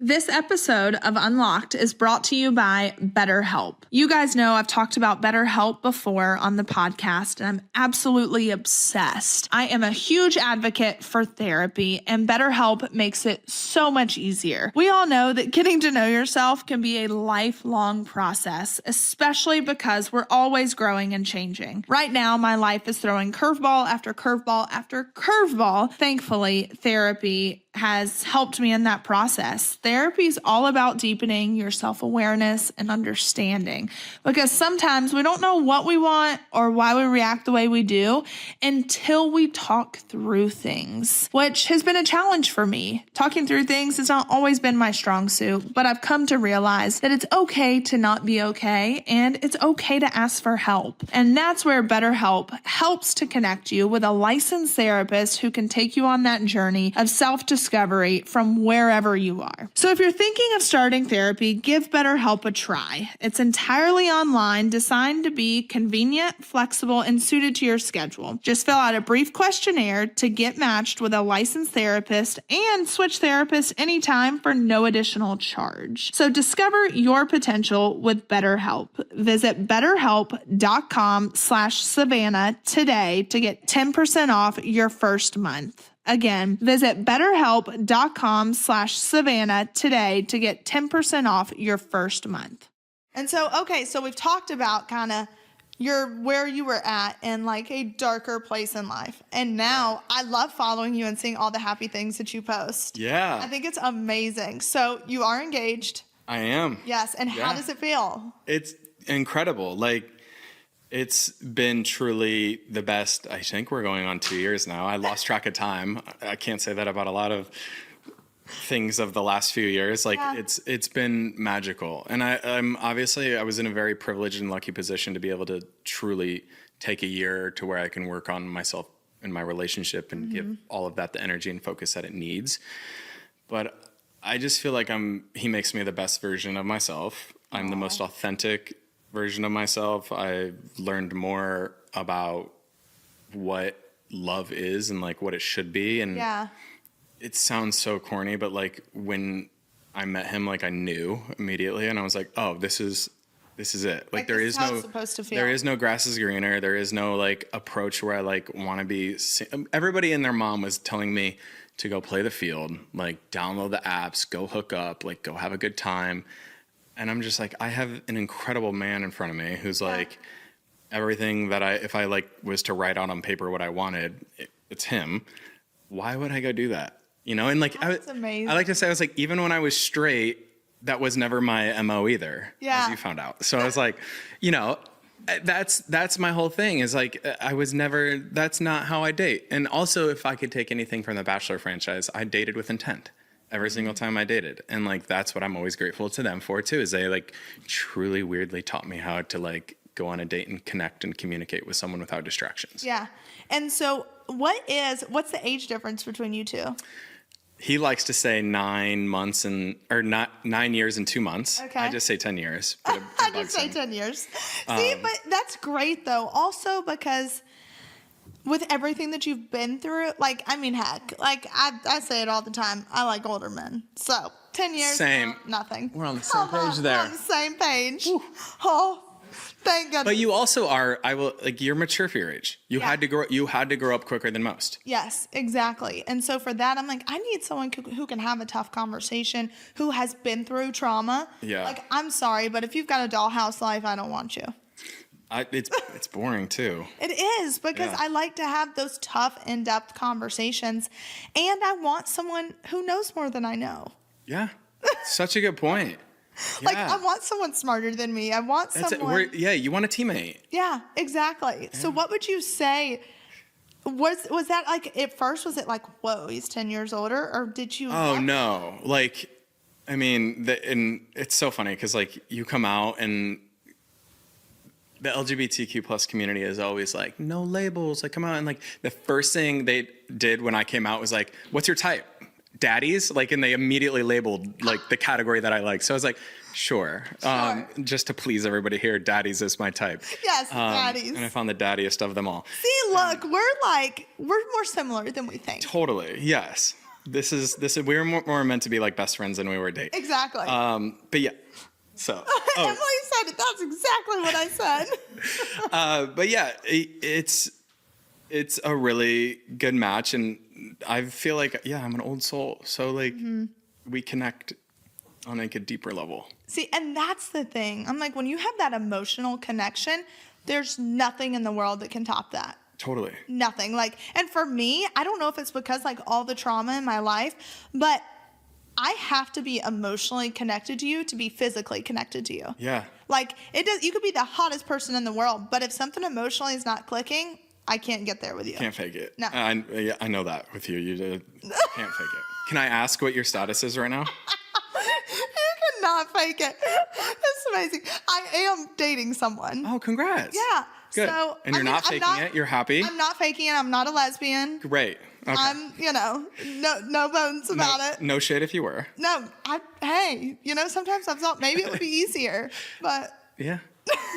This episode of Unlocked is brought to you by BetterHelp. You guys know I've talked about BetterHelp before on the podcast, and I'm absolutely obsessed. I am a huge advocate for therapy, and BetterHelp makes it so much easier. We all know that getting to know yourself can be a lifelong process, especially because we're always growing and changing. Right now, my life is throwing curveball after curveball after curveball. Thankfully, therapy has helped me in that process. Therapy is all about deepening your self-awareness and understanding, because sometimes we don't know what we want or why we react the way we do until we talk through things, which has been a challenge for me. Talking through things has not always been my strong suit, but I've come to realize that it's okay to not be okay, and it's okay to ask for help. And that's where BetterHelp helps to connect you with a licensed therapist who can take you on that journey of self-discovery from wherever you are. So if you're thinking of starting therapy, give BetterHelp a try. It's entirely online, designed to be convenient, flexible, and suited to your schedule. Just fill out a brief questionnaire to get matched with a licensed therapist and switch therapists anytime for no additional charge. So discover your potential with BetterHelp. Visit betterhelp.com/Savannah today to get 10% off your first month. Again, visit betterhelp.com/Savannah today to get 10% off your first month. And so, okay, so we've talked about kind of where you were at in like a darker place in life. And now I love following you and seeing all the happy things that you post. Yeah. I think it's amazing. So you are engaged. I am. Yes. And how does it feel? It's incredible. Like, it's been truly the best. I think we're going on 2 years now. I lost track of time. I can't say that about a lot of things of the last few years. Like, it's been magical. And I'm obviously, I was in a very privileged and lucky position to be able to truly take a year to where I can work on myself and my relationship and give all of that the energy and focus that it needs. But I just feel like he makes me the best version of myself. I'm the most authentic version of myself. I've learned more about what love is and like what it should be. And it sounds so corny, but like when I met him, like I knew immediately, and I was like, oh, this is it. Like there is no, there is no grass is greener. There is no like approach where I like want to be. Everybody and their mom was telling me to go play the field, like download the apps, go hook up, like go have a good time. And I'm just like, I have an incredible man in front of me who's like everything that if I like was to write out on paper what I wanted, it's him. Why would I go do that? You know? And like, That's amazing. I like to say, I was like, even when I was straight, that was never my MO either, as you found out. So I was like, you know, that's my whole thing is like, that's not how I date. And also if I could take anything from the Bachelor franchise, I dated with intent. Every single time I dated. And like, that's what I'm always grateful to them for too, is they like truly weirdly taught me how to like go on a date and connect and communicate with someone without distractions. Yeah. And so what's the age difference between you two? He likes to say 9 years and 2 months. Okay. I just say 10 years. I just say 10 years. See, but that's great though. Also because with everything that you've been through, like, I mean, heck, like I say it all the time. I like older men. So 10 years, Same. Nothing. We're on the same page there. We're on the same page. Oh, thank goodness. But you also are, you're mature for your age. You had to grow up quicker than most. Yes, exactly. And so for that, I'm like, I need someone who can have a tough conversation, who has been through trauma. Yeah. Like, I'm sorry, but if you've got a dollhouse life, I don't want you. It's boring too. It is, because I like to have those tough, in-depth conversations, and I want someone who knows more than I know. Yeah, such a good point. Like, I want someone smarter than me. I want someone. You want a teammate. Yeah, exactly. Yeah. So what would you say? Was that like, at first, was it like, whoa, he's 10 years older? Or did you? Oh, no. Like, I mean, and it's so funny because like you come out and the LGBTQ plus community is always like, no labels, like come out. And like the first thing they did when I came out was like, what's your type? Daddies? Like, and they immediately labeled like the category that I like. So I was like, sure. Just to please everybody here, daddies is my type. Yes, daddies. And I found the daddiest of them all. See, look, we're more similar than we think. Totally. Yes. This is we were more meant to be like best friends than we were dating. Exactly. But yeah. So Emily said it. That's exactly what I said. But yeah, it's a really good match, and I feel like I'm an old soul, so like we connect on like a deeper level. See, and that's the thing. I'm like, when you have that emotional connection, there's nothing in the world that can top that. Totally. Nothing. Like, and for me, I don't know if it's because like all the trauma in my life, but I have to be emotionally connected to you to be physically connected to you. Yeah. Like it does, you could be the hottest person in the world, but if something emotionally is not clicking, I can't get there with you. Can't fake it. No. I know that with you. You can't fake it. Can I ask what your status is right now? You cannot fake it. It's amazing. I am dating someone. Oh, congrats. Yeah. Good. So, And you're not faking it? You're happy? I'm not faking it. I'm not a lesbian. Great. Okay. I'm, no bones about it. No shade if you were. No, hey, sometimes I thought maybe it would be easier, but. Yeah.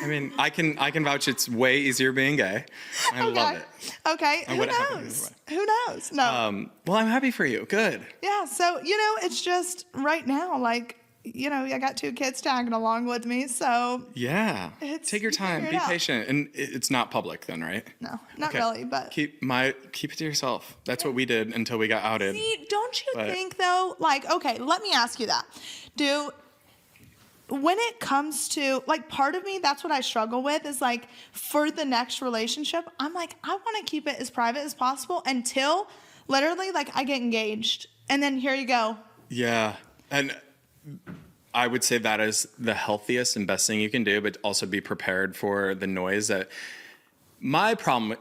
I mean, I can vouch it's way easier being gay. I love it. Okay. And Who what happened knows? either way. Who knows? No. Well, I'm happy for you. Good. Yeah. So, it's just right now, like, I got 2 kids tagging along with me. So. Yeah. Take your time. Be patient. And it's not public then, right? No, not really, but. Keep it to yourself. That's what we did until we got outed. See, don't you think though, like, okay, let me ask you that. When it comes to, like, part of me, that's what I struggle with is, like, for the next relationship, I'm like, I want to keep it as private as possible until literally, like, I get engaged. And then here you go. Yeah. And I would say that is the healthiest and best thing you can do, but also be prepared for the noise that my problem,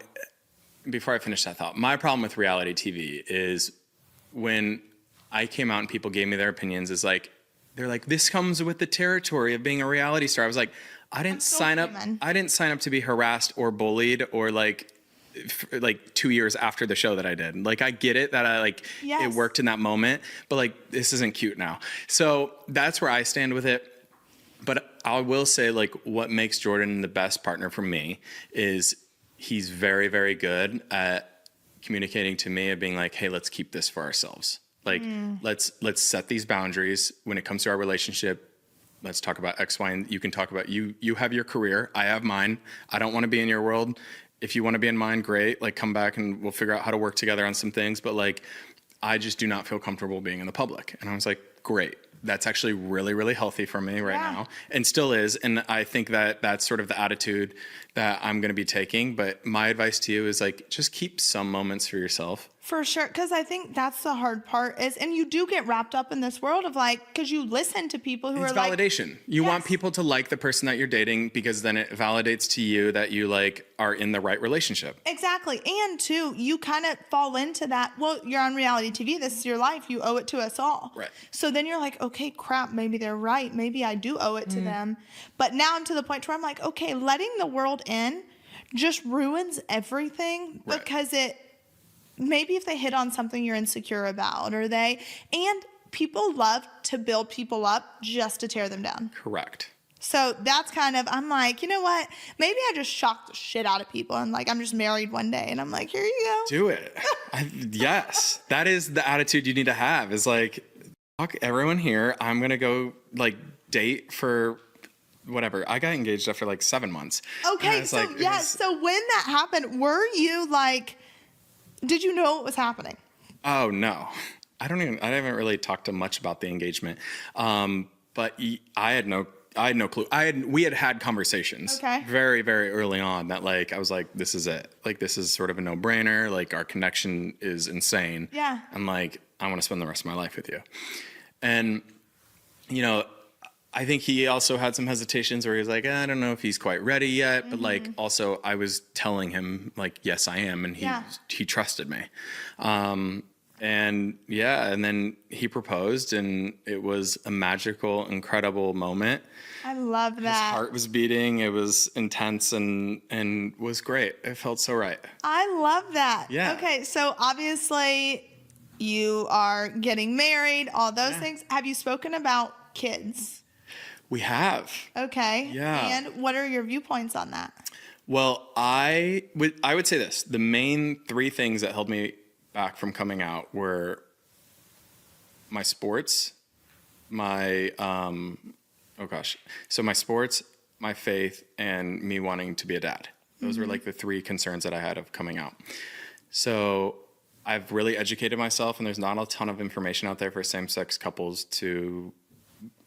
before I finish that thought, my problem with reality TV is when I came out and people gave me their opinions is like, they're like, this comes with the territory of being a reality star. I was like, I didn't sign up to be harassed or bullied or like 2 years after the show that I did. Like, I get it that it worked in that moment, but like, this isn't cute now. So that's where I stand with it. But I will say, like, what makes Jordan the best partner for me is he's very, very good at communicating to me and being like, hey, let's keep this for ourselves. Like, let's set these boundaries when it comes to our relationship. Let's talk about X, Y, and you can talk about you have your career. I have mine. I don't want to be in your world. If you want to be in mine, great. Like, come back and we'll figure out how to work together on some things. But like, I just do not feel comfortable being in the public. And I was like, great. That's actually really, really healthy for me right now and still is. And I think that that's sort of the attitude that I'm going to be taking. But my advice to you is like, just keep some moments for yourself. For sure, because I think that's the hard part is, and you do get wrapped up in this world of like, because you listen to people who it's are like. It's validation. You want people to like the person that you're dating because then it validates to you that you like are in the right relationship. Exactly. And too, you kind of fall into that. Well, you're on reality TV. This is your life. You owe it to us all. Right. So then you're like, okay, crap, maybe they're right. Maybe I do owe it to them. But now I'm to the point where I'm like, okay, letting the world in just ruins everything because maybe if they hit on something you're insecure about and people love to build people up just to tear them down. Correct. So that's kind of, I'm like, you know what? Maybe I just shocked the shit out of people and like, I'm just married one day and I'm like, here you go. Do it. Yes. That is the attitude you need to have is like, fuck everyone here. I'm going to go like date for whatever. I got engaged after like 7 months. Okay. So so when that happened, were you like, did you know what was happening? Oh, no. I haven't really talked to much about the engagement. But I had no clue. We had conversations very, very early on that like, I was like, this is it. Like, this is sort of a no-brainer. Like, our connection is insane. Yeah. I'm like, I want to spend the rest of my life with you. And, I think he also had some hesitations where he was like, I don't know if he's quite ready yet. But like, also I was telling him like, yes, I am. And he trusted me. And then he proposed and it was a magical, incredible moment. I love that. His heart was beating. It was intense and was great. It felt so right. I love that. Yeah. Okay. So obviously you are getting married, all those things. Have you spoken about kids? We have. Okay. Yeah. And what are your viewpoints on that? Well, I would say this. The main 3 things that held me back from coming out were my sports, my sports, my faith, and me wanting to be a dad. Those were like the 3 concerns that I had of coming out. So I've really educated myself, and there's not a ton of information out there for same-sex couples to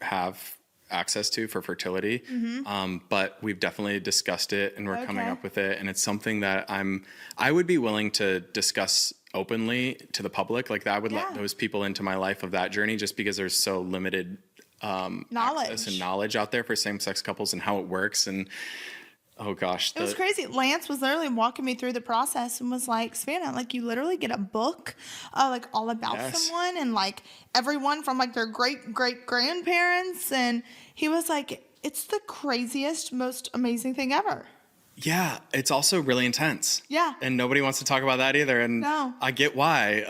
have access to for fertility. But we've definitely discussed it, and we're coming up with it. And it's something that I would be willing to discuss openly to the public. Like that, I would let those people into my life of that journey, just because there's so limited access and knowledge out there for same-sex couples and how it works. And oh gosh, it was crazy. Lance was literally walking me through the process and was like, Savannah, like you literally get a book like all about someone and like everyone from like their great grandparents, and he was like, it's the craziest, most amazing thing ever. Yeah, it's also really intense. Yeah. And nobody wants to talk about that either. And I get why.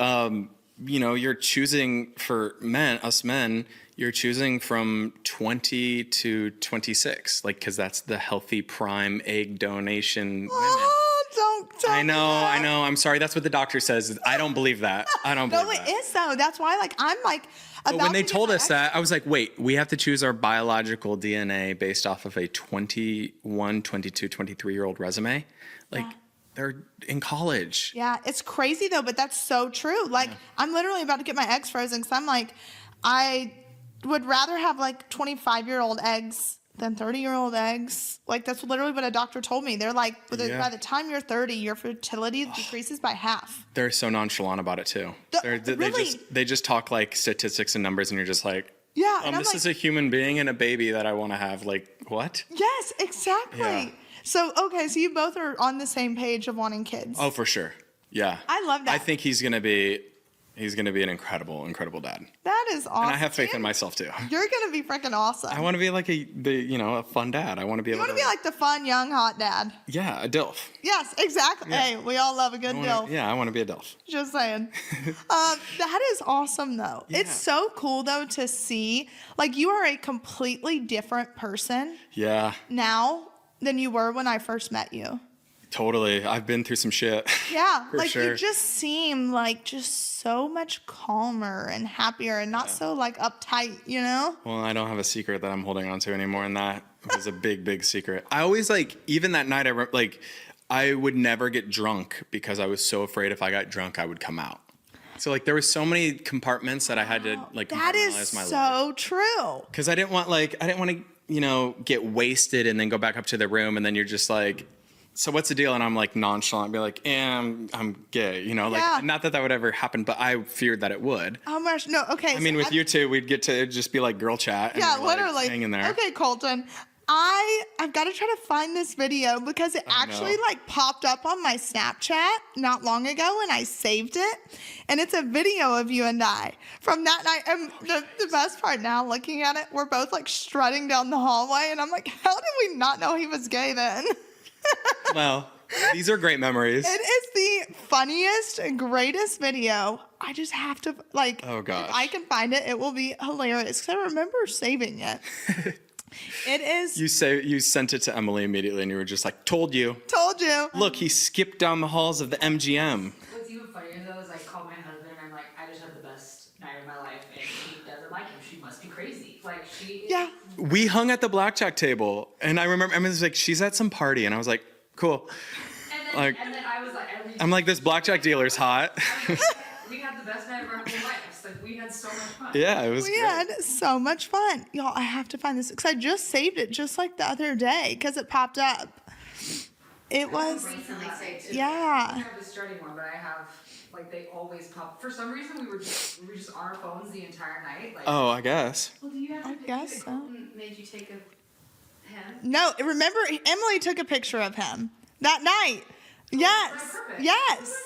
You know, you're choosing for us men, you're choosing from 20 to 26, like, because that's the healthy prime egg donation women. Don't I know. I'm sorry. That's what the doctor says. I don't believe that. I don't believe that. No, it is though. That's why, like, I'm like, but when they told us that, I was like, wait, we have to choose our biological DNA based off of a 21, 22, 23-year-old resume? Like, they're in college. Yeah, it's crazy though, but that's so true. Like, I'm literally about to get my eggs frozen because I'm like, I would rather have like 25-year-old eggs than 30-year-old eggs. Like, that's literally what a doctor told me. They're like, by the time you're 30, your fertility decreases by half. They're so nonchalant about it too. Really? They just talk like statistics and numbers, and you're just like, and this is a human being and a baby that I want to have. Like, what? Yes, exactly. Yeah. So you both are on the same page of wanting kids. Oh, for sure. Yeah. I love that. I think he's gonna be an incredible dad. That is awesome. And I have faith in myself too. You're gonna be freaking awesome. I want to be like a fun dad. I want to be able to. You want to be like the fun, young, hot dad. Yeah, a DILF. Yes, exactly. Yeah. Hey, we all love a good DILF. Yeah, I want to be a DILF. Just saying. That is awesome though. Yeah. It's so cool though to see, like, you are a completely different person Yeah. now than you were when I first met you. Totally. I've been through some shit. Yeah, For like sure. you just seem like just so much calmer and happier and not so like uptight, you know? Well, I don't have a secret that I'm holding on to anymore, and that was a big secret. I always even that night, I would never get drunk because I was so afraid if I got drunk, I would come out. So like there were so many compartments that I had to like That is compartmentalize my life. so true. Because I didn't want to get wasted and then go back up to the room, and then you're just like, so what's the deal? And I'm like nonchalant, be like, I'm gay, like not that would ever happen, but I feared that it would. Oh my gosh, no, okay. I mean, with you two, we'd get to just be like girl chat. And yeah, we're, like, literally. hanging there. Okay, Colton. I've got to try to find this video because it actually like popped up on my Snapchat not long ago and I saved it. And it's a video of you and I from that night. And the best part now, looking at it, we're both like strutting down the hallway and I'm like, how did we not know he was gay then? Well, these are great memories. It is the funniest, greatest video. I just have to oh gosh. if I can find it, it will be hilarious because I remember saving it. It is. You sent it to Emily immediately, and you were just like, "Told you." Look, he skipped down the halls of the MGM. What's even funnier though is I called my husband and I'm like, I just had the best night of my life, and she doesn't like him. She must be crazy. Like she. Yeah. We hung at the blackjack table, and I remember Emily was like, "She's at some party," and I was like, "Cool." And then I was like, I'm like, "This blackjack dealer's hot." We had the best night of our whole lives. Like we had so much fun. Yeah, it was. We great. had so much fun, y'all. I have to find this because I just saved it just like the other day because it popped up. It was. Recently saved too. Yeah. I have the starting one, but I have like they always pop. For some reason, we were just on our phones the entire night. Like, Oh, I guess. well, do you have I to guess so. Made you take him? No, remember Emily took a picture of him that night. Yes. Yes.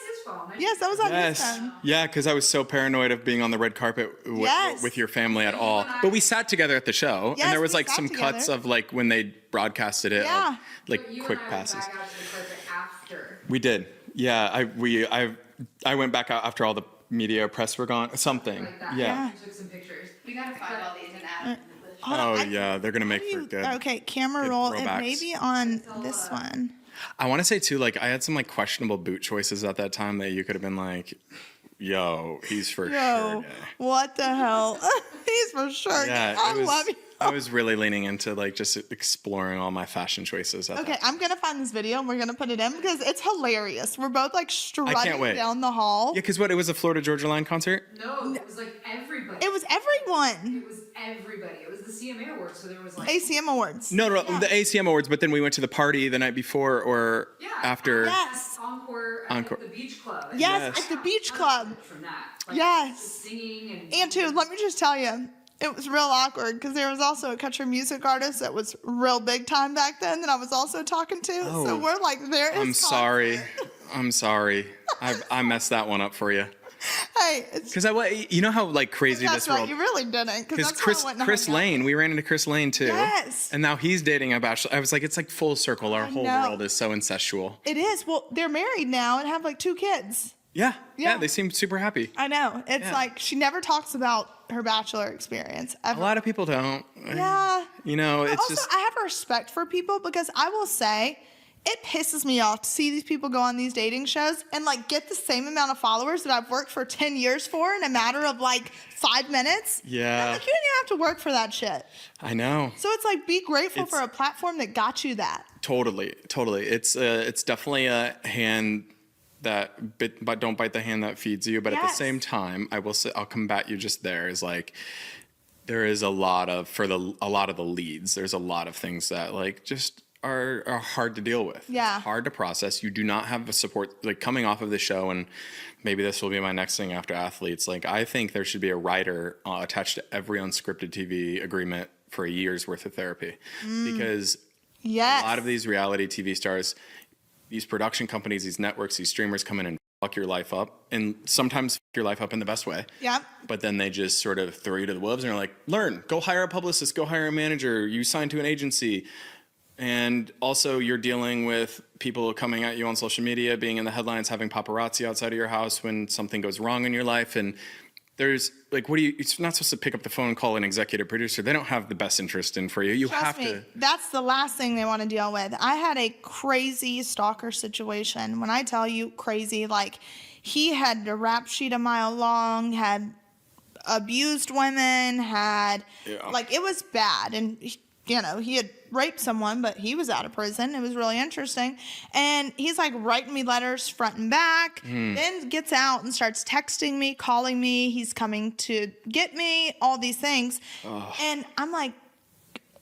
Yes, that was on his phone. Yeah, because I was so paranoid of being on the red carpet with your family at all. But we sat together at the show, Yes, and there was we like sat some together. cuts of like when they broadcasted it, Yeah. like But you quick and I passes. Went back out to the carpet after. We did. Yeah, I went back out after all the media press were gone. Something. Like that. Yeah. We took some pictures. We gotta find all these and add them. Oh yeah, they're gonna make for good. Okay, camera good roll. It throwbacks. may be on this one. I want to say too, like I had some like questionable boot choices at that time that you could have been like, "Yo, he's for sure Yo, gay." what the hell? He's for sure. Yeah, I it was- love you. I was really leaning into like just exploring all my fashion choices. Okay, I'm gonna find this video and we're gonna put it in because it's hilarious. We're both like strutting wait. down the hall. Yeah, because what, it was a Florida Georgia Line concert? No, it was like everybody. It was everyone. It was everybody. It was the CMA Awards, so there was like ACM Awards. No, the ACM Awards, but then we went to the party the night before or after. Yes. Encore at the Beach Club. Yes, at the Beach Club. From that. Like, Yes. just singing And too, let me just tell you, it was real awkward because there was also a country music artist that was real big time back then that I was also talking to. Oh. So we're like, there is I'm sorry. concert. I'm sorry. I messed that one up for you. Hey, it's Because you know how like crazy that's this right. world. You really didn't. Because Chris Lane, we ran into Chris Lane too. Yes. And now he's dating a bachelor. I was like, it's like full circle. Our whole know. world is so incestual. It is. Well, they're married now and have like 2 kids. Yeah. Yeah. They seem super happy. I know. It's Yeah. like she never talks about her bachelor experience ever. A lot of people don't. Yeah. You know, But it's also, just. I have respect for people because I will say it pisses me off to see these people go on these dating shows and like get the same amount of followers that I've worked for 10 years for in a matter of like 5 minutes. Yeah. I'm like, you didn't even have to work for that shit. I know. So it's like, be grateful It's- for a platform that got you that. Totally. It's definitely a hand but don't bite the hand that feeds you. But at the Yes. same time, I will say, I'll combat you just there. Is like there is a lot of a lot of the leads. There's a lot of things that like just are hard to deal with. Yeah. It's hard to process. You do not have the support like coming off of the show, and maybe this will be my next thing after athletes. Like I think there should be a writer attached to every unscripted TV agreement for a year's worth of therapy because. Yes. A lot of these reality TV stars, these production companies, these networks, these streamers come in and fuck your life up, and sometimes fuck your life up in the best way. Yep. But then they just sort of throw you to the wolves and are like, learn, go hire a publicist, go hire a manager, you sign to an agency. And also you're dealing with people coming at you on social media, being in the headlines, having paparazzi outside of your house when something goes wrong in your life. And there's like, you're not supposed to pick up the phone and call an executive producer. They don't have the best interest in for you. You Trust have me, to. that's the last thing they want to deal with. I had a crazy stalker situation. When I tell you crazy, like he had a rap sheet a mile long, had abused women, like it was bad. And he had raped someone, but he was out of prison. It was really interesting. And he's like writing me letters front and back, then gets out and starts texting me, calling me. He's coming to get me, all these things. And I'm like,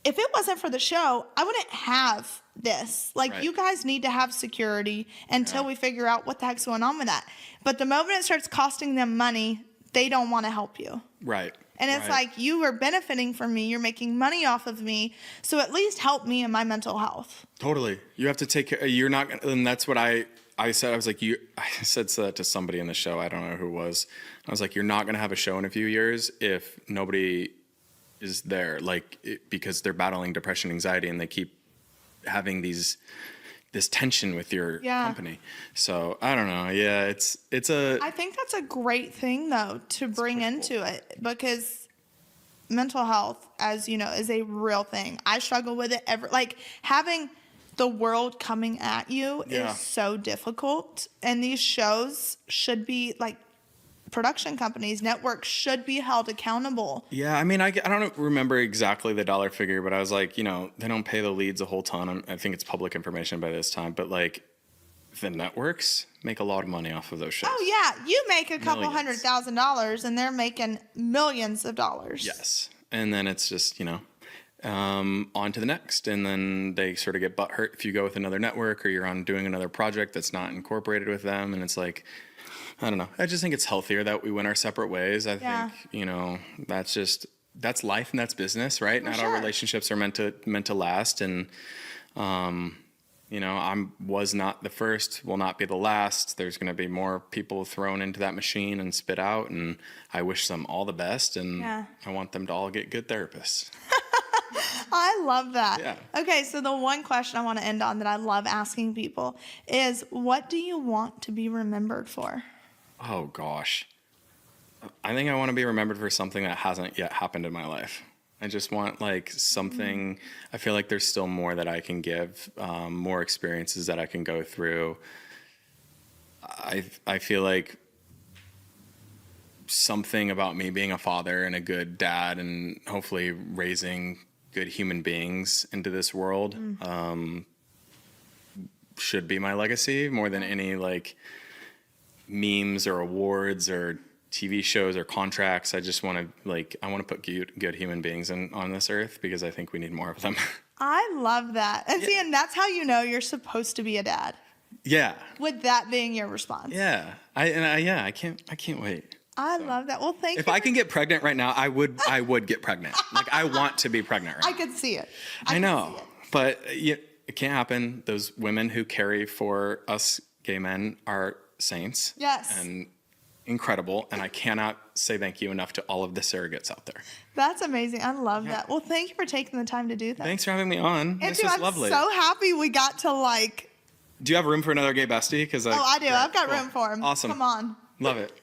if it wasn't for the show, I wouldn't have this. Like, Right. you guys need to have security until we figure out what the heck's going on with that. But the moment it starts costing them money, they don't want to help you. Right. And it's Right. like, you are benefiting from me. You're making money off of me. So at least help me in my mental health. Totally. You have to take care. You're not gonna, and that's what I said. I was like, I said that to somebody in the show. I don't know who it was. I was like, you're not going to have a show in a few years if nobody is there, because they're battling depression, anxiety, and they keep having this tension with your company. So I don't know. Yeah, I think that's a great thing though to bring into it, because mental health, as you know, is a real thing. I struggle with it having the world coming at you is so difficult, and these shows should be like, production companies, networks should be held accountable. Yeah, I mean, I don't remember exactly the dollar figure, but I was like, they don't pay the leads a whole ton. I think it's public information by this time, but like the networks make a lot of money off of those shows. Oh yeah, you make a couple Millions. $100,000 and they're making millions of dollars. Yes. And then it's just, on to the next. And then they sort of get butthurt if you go with another network or you're on doing another project that's not incorporated with them. And it's like, I don't know. I just think it's healthier that we went our separate ways. I think, that's life and that's business, right? Not all relationships are meant to last. And, I was not the first, will not be the last. There's going to be more people thrown into that machine and spit out. And I wish them all the best. And I want them to all get good therapists. I love that. Yeah. Okay, so the one question I want to end on that I love asking people is, what do you want to be remembered for? Oh, gosh. I think I want to be remembered for something that hasn't yet happened in my life. I just want something, I feel like there's still more that I can give, more experiences that I can go through. I feel like something about me being a father and a good dad and hopefully raising good human beings into this world should be my legacy more than any like memes or awards or TV shows or contracts. I just want to put good human beings on this earth because I think we need more of them. I love that. And see, and that's how you know you're supposed to be a dad. Yeah. With that being your response. Yeah. I can't wait. I love that. Well, thank you. If I can get pregnant right now, I would get pregnant. Like I want to be pregnant right now. I could see it. I know. But it can't happen. Those women who carry for us gay men are saints. Yes. And incredible. And I cannot say thank you enough to all of the surrogates out there. That's amazing. I love that. Well, thank you for taking the time to do that. Thanks for having me on. And this was lovely. I'm so happy we got to like. Do you have room for another gay bestie? I do. I've got room for him. Awesome. Come on. Love it.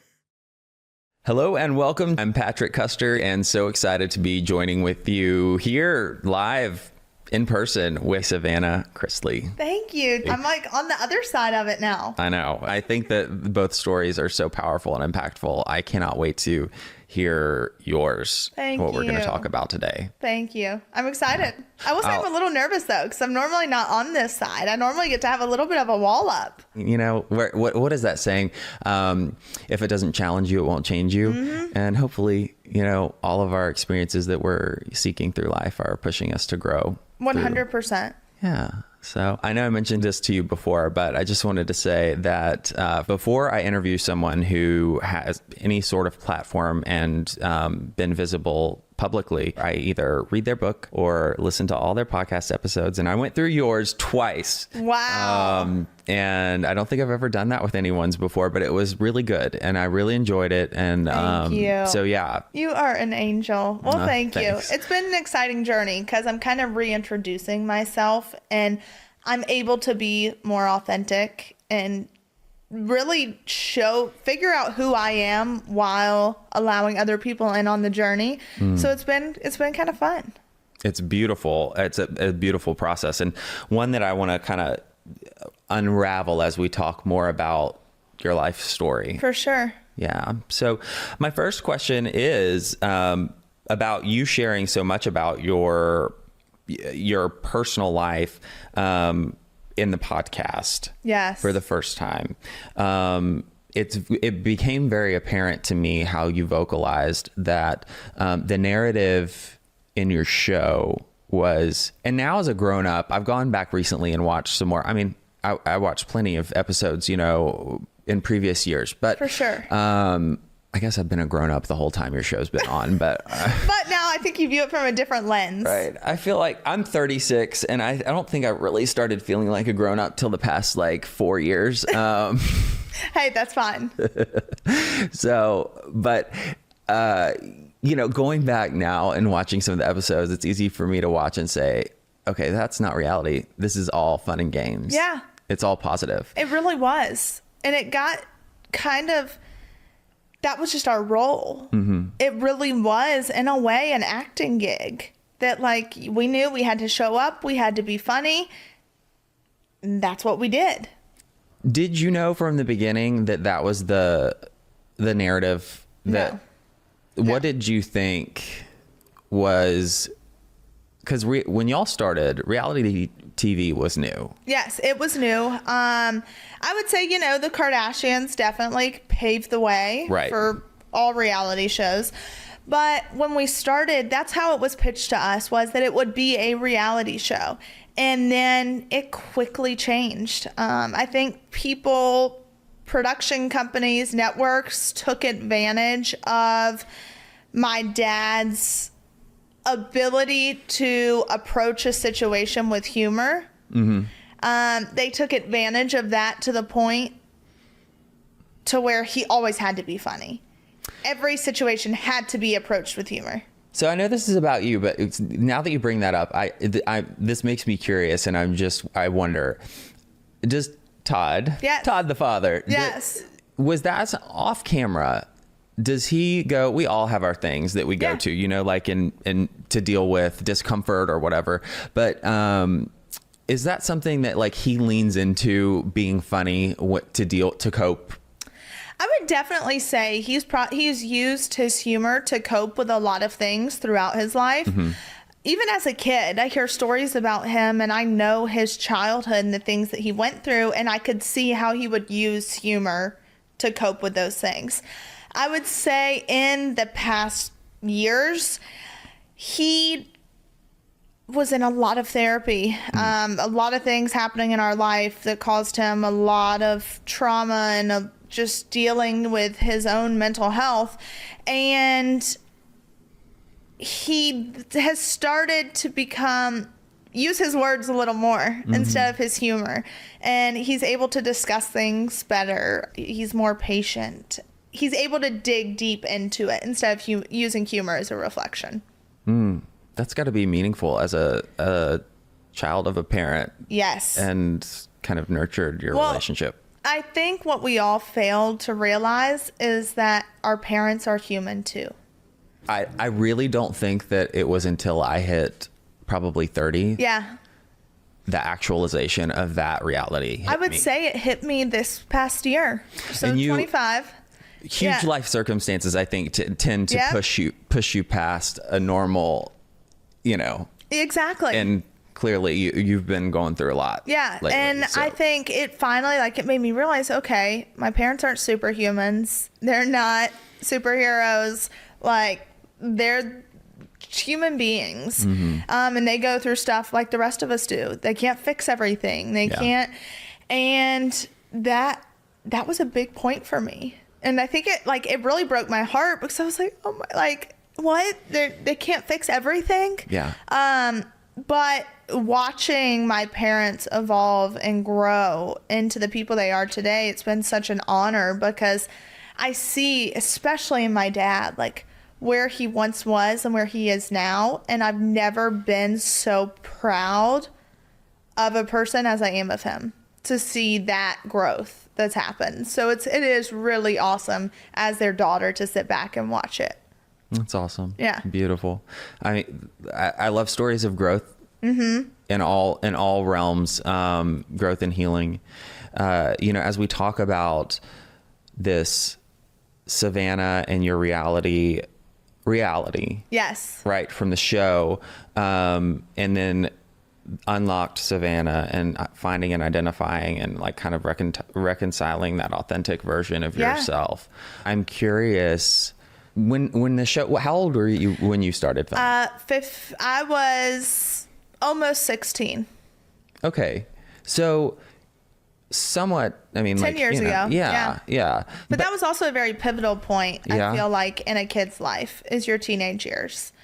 Hello and welcome. I'm Patrick Custer and so excited to be joining with you here live in person with Savannah Chrisley. Thank you. I'm like on the other side of it now. I know. I think that both stories are so powerful and impactful. I cannot wait to hear yours. Thank what we're going to you. talk about today. Thank you. I'm excited. I will say I'm a little nervous though, because I'm normally not on this side. I normally get to have a little bit of a wall up. You know, what is that saying? If it doesn't challenge you, it won't change you. Mm-hmm. And hopefully, you know, all of our experiences that we're seeking through life are pushing us to grow. 100%. Yeah. So I know I mentioned this to you before, but I just wanted to say that before I interview someone who has any sort of platform and been visible publicly, I either read their book or listen to all their podcast episodes. And I went through yours twice. Wow. And I don't think I've ever done that with anyone's before, but it was really good. And I really enjoyed it. And thank you. So, yeah. You are an angel. Well, thank thanks. you. It's been an exciting journey because I'm kind of reintroducing myself and I'm able to be more authentic and really figure out who I am while allowing other people in on the journey. So it's been kind of fun. It's beautiful. It's a beautiful process and one that I want to kind of unravel as we talk more about your life story. For sure. Yeah. So my first question is about you sharing so much about your personal life in the podcast. Yes. For the first time. It became very apparent to me how you vocalized that the narrative in your show was, and now as a grown up, I've gone back recently and watched some more. I mean, I watched plenty of episodes, you know, in previous years, but for sure. I guess I've been a grown up the whole time your show's been on, but but now I think you view it from a different lens. Right. I feel like I'm 36 and I don't think I really started feeling like a grown up till the past like 4 years. Hey, that's fine. So, but you know, going back now and watching some of the episodes, it's easy for me to watch and say, okay, that's not reality. This is all fun and games. Yeah. It's all positive. It really was. And it got kind of, that was just our role. Mm-hmm. It really was, in a way, an acting gig that like we knew we had to show up. We had to be funny. And that's what we did. Did you know from the beginning that that was the narrative? That No. What did you think was, because when y'all started, reality TV was new. Yes, it was new. I would say, you know, the Kardashians definitely paved the way for all reality shows. But when we started, that's how it was pitched to us, was that it would be a reality show. And then it quickly changed. I think production companies, networks took advantage of my dad's ability to approach a situation with humor. Mm-hmm. They took advantage of that to the point to where he always had to be funny. Every situation had to be approached with humor. So I know this is about you, but now that you bring that up, this makes me curious, and I wonder, does Todd, Todd the father, was that off camera? Does he go, we all have our things that we go to, you know, like in to deal with discomfort or whatever. But is that something that like he leans into, being funny to cope? I would definitely say he's used his humor to cope with a lot of things throughout his life. Mm-hmm. even as a kid, I hear stories about him, and I know his childhood and the things that he went through, and I could see how he would use humor to cope with those things. I would say in the past years, he was in a lot of therapy, a lot of things happening in our life that caused him a lot of trauma and just dealing with his own mental health. And he has started to use his words a little more instead of his humor. And he's able to discuss things better. He's more patient. He's able to dig deep into it instead of using humor as a reflection. That's got to be meaningful as a child of a parent. Yes. And kind of nurtured your relationship. I think what we all failed to realize is that our parents are human too. I really don't think that it was until I hit probably 30. Yeah. The actualization of that reality hit I would me. say it hit me this past year. So 25. Huge life circumstances, I think, tend to push you past a normal, Exactly. And clearly you've been going through a lot. Yeah. Lately, and I think it finally, it made me realize, okay, my parents aren't superhumans. They're not superheroes. They're human beings. And they go through stuff like the rest of us do. They can't fix everything. They can't. And that was a big point for me. And I think it really broke my heart because I was like, oh my, what? They can't fix everything? Yeah. But watching my parents evolve and grow into the people they are today, it's been such an honor because I see, especially in my dad, where he once was and where he is now. And I've never been so proud of a person as I am of him to see that growth that's happened. So it is really awesome as their daughter to sit back and watch it. That's awesome. Yeah. Beautiful. I love stories of growth in all realms, growth and healing. As we talk about this Savannah and your reality, yes, right, from the show, and then unlocked Savannah and finding and identifying and kind of reconciling that authentic version of yourself. I'm curious, when the show, how old were you when you started filming? I was almost 16. Okay. So somewhat, 10 years ago. Yeah. But that was also a very pivotal point, Yeah. I feel like, in a kid's life is your teenage years.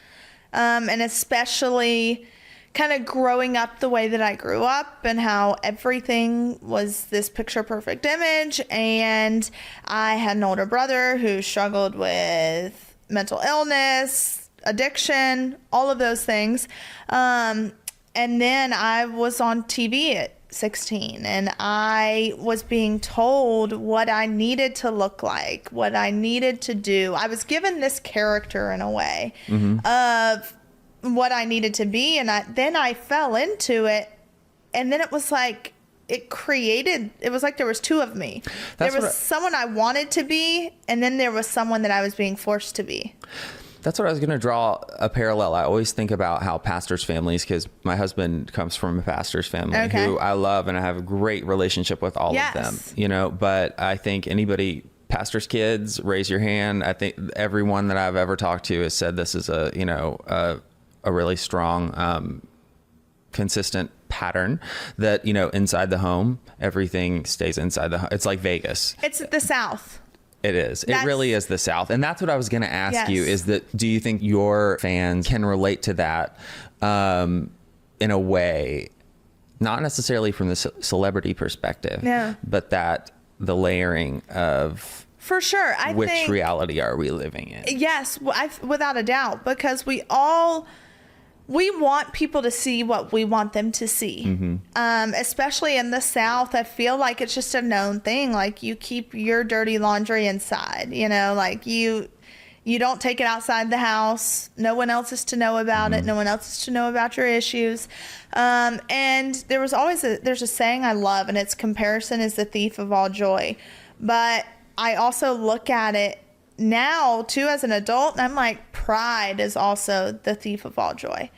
And especially kind of growing up the way that I grew up and how everything was this picture perfect image. And I had an older brother who struggled with mental illness, addiction, all of those things. And then I was on TV at 16 and I was being told what I needed to look like, what I needed to do. I was given this character in a way of what I needed to be, and then I fell into it, and then it was like it was like there was two of me. There was someone I wanted to be, and then there was someone that I was being forced to be. That's what I was going to draw a parallel. I always think about how pastors' families, because my husband comes from a pastor's family who I love, and I have a great relationship with all of them, but I think pastor's kids, raise your hand. I think everyone that I've ever talked to has said this is a really strong, consistent pattern that, inside the home, everything stays inside the home. It's like Vegas. It's the South. It is. It really is the South. And that's what I was going to ask you is that, do you think your fans can relate to that in a way, not necessarily from the celebrity perspective, but that the layering of... For sure. Which reality are we living in? Yes, without a doubt, because we want people to see what we want them to see. Especially in the South, I feel like it's just a known thing. You keep your dirty laundry inside, you don't take it outside the house. No one else is to know about it. No one else is to know about your issues. And there's a saying I love, and it's comparison is the thief of all joy. But I also look at it now too as an adult, and I'm like, pride is also the thief of all joy.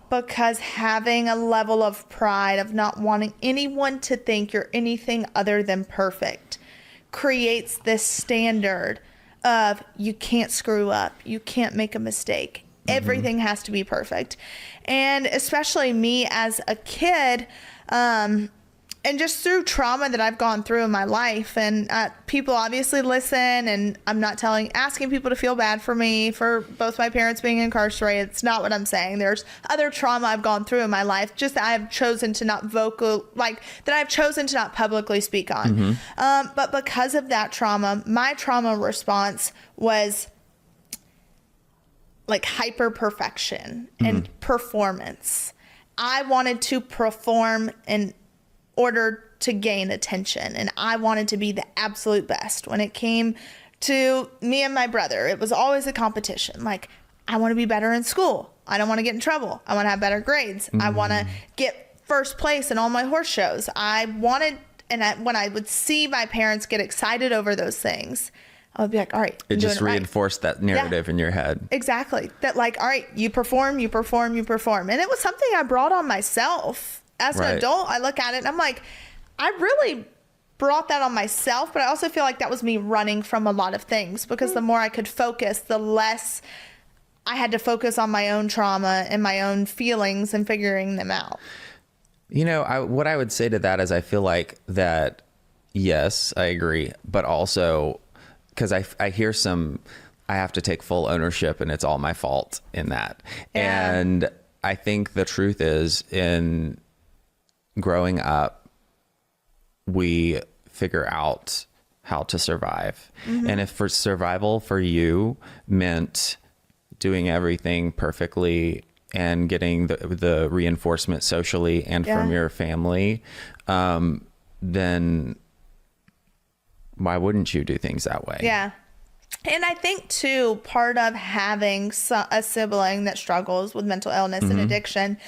Because having a level of pride of not wanting anyone to think you're anything other than perfect creates this standard of you can't screw up, you can't make a mistake. Everything has to be perfect. And especially me as a kid, and just through trauma that I've gone through in my life, and people obviously listen, and I'm not asking people to feel bad for me for both my parents being incarcerated. It's not what I'm saying. There's other trauma I've gone through in my life, just that I've chosen to not publicly speak on. But because of that trauma, my trauma response was like hyper perfection and performance. I wanted to perform in order to gain attention, and I wanted to be the absolute best. When it came to me and my brother, it was always a competition. Like, I want to be better in school. I don't want to get in trouble. I want to have better grades. I want to get first place in all my horse shows. When I would see my parents get excited over those things, I would be like, all right, it just reinforced that narrative in your head. Exactly. That like, all right, you perform. And it was something I brought on myself. As an adult, I look at it and I'm like, I really brought that on myself, but I also feel like that was me running from a lot of things, because the more I could focus, the less I had to focus on my own trauma and my own feelings and figuring them out. You know, what I would say to that is I feel like that, yes, I agree, but also because I hear I have to take full ownership and it's all my fault in that. Yeah. And I think the truth is, in growing up, we figure out how to survive. And if for survival for you meant doing everything perfectly and getting the reinforcement socially and from your family, then why wouldn't you do things that way? Yeah. And I think too, part of having a sibling that struggles with mental illness and addiction,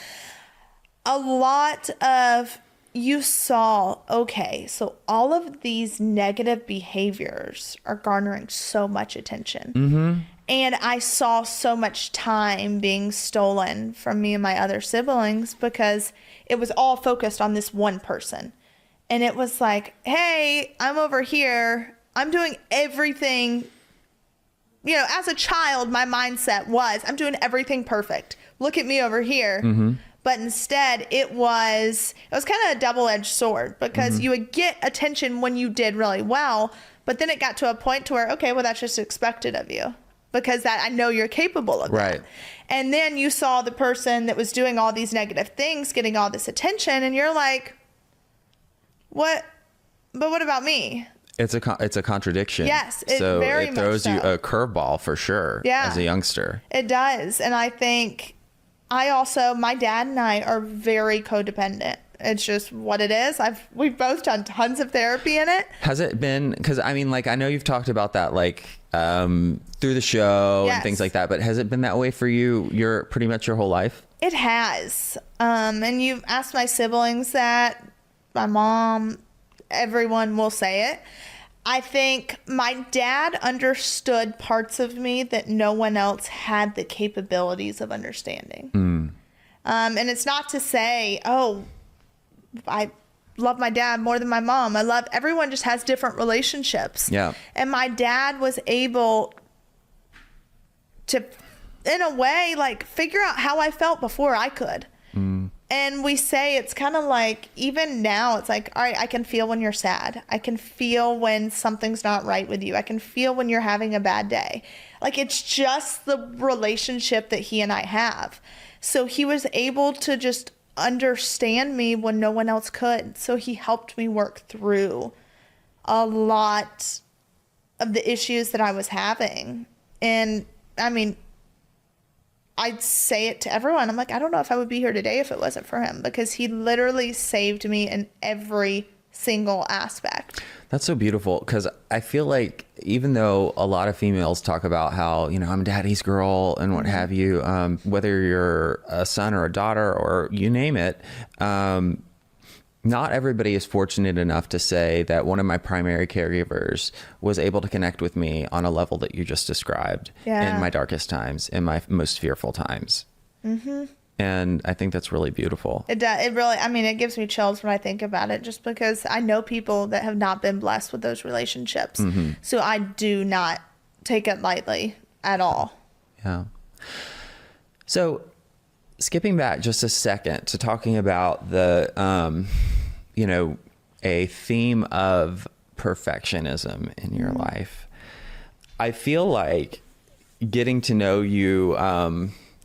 a lot of you saw, okay, so all of these negative behaviors are garnering so much attention. And I saw so much time being stolen from me and my other siblings because it was all focused on this one person. And it was like, hey, I'm over here. I'm doing everything. You know, as a child, my mindset was, I'm doing everything perfect. Look at me over here. But instead, it was kind of a double-edged sword, because you would get attention when you did really well, but then it got to a point to where, okay, well, that's just expected of you, because that I know you're capable of that. And then you saw the person that was doing all these negative things getting all this attention, and you're like, what? But what about me? It's a contradiction. Yes, it very much throws you a curveball for sure. As a youngster, it does. And I think my dad and I are very codependent. It's just what it is. We've both done tons of therapy in it. Has it been, because I mean, like, I know you've talked about that, like, through the show and things like that, but has it been that way for you pretty much your whole life? It has. And you've asked my siblings that, my mom, everyone will say it. I think my dad understood parts of me that no one else had the capabilities of understanding. And it's not to say, oh, I love my dad more than my mom. Everyone just has different relationships. Yeah. And my dad was able to, in a way, like, figure out how I felt before I could. And we say it's kind of like, even now, it's like, all right, I can feel when you're sad. I can feel when something's not right with you. I can feel when you're having a bad day. Like, it's just the relationship that he and I have. So he was able to just understand me when no one else could. So he helped me work through a lot of the issues that I was having. And I mean, I'd say it to everyone. I'm like, I don't know if I would be here today if it wasn't for him, because he literally saved me in every single aspect. That's so beautiful, because I feel like even though a lot of females talk about how, you know, I'm daddy's girl and what have you, whether you're a son or a daughter or you name it, not everybody is fortunate enough to say that one of my primary caregivers was able to connect with me on a level that you just described in my darkest times, in my most fearful times. And I think that's really beautiful. It does. It really, I mean, it gives me chills when I think about it, just because I know people that have not been blessed with those relationships. So I do not take it lightly at all. Yeah. So skipping back just a second to talking about the, a theme of perfectionism in your life. I feel like getting to know you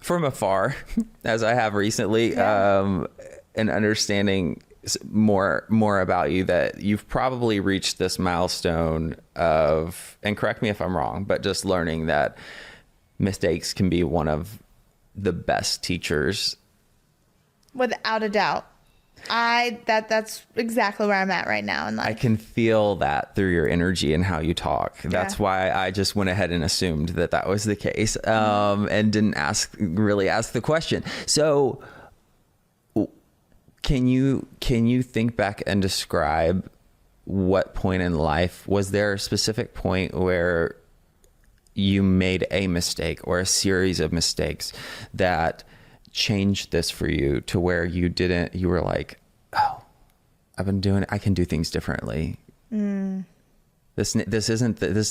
from afar, as I have recently, and understanding more about you, that you've probably reached this milestone of, and correct me if I'm wrong, but just learning that mistakes can be one of the best teachers. Without a doubt. That's exactly where I'm at right now in life. I can feel that through your energy and how you talk. That's why I just went ahead and assumed that was the case, and didn't really ask the question. So can you think back and describe what point in life, was there a specific point where you made a mistake or a series of mistakes that changed this for you to where you were like, oh, I can do things differently. This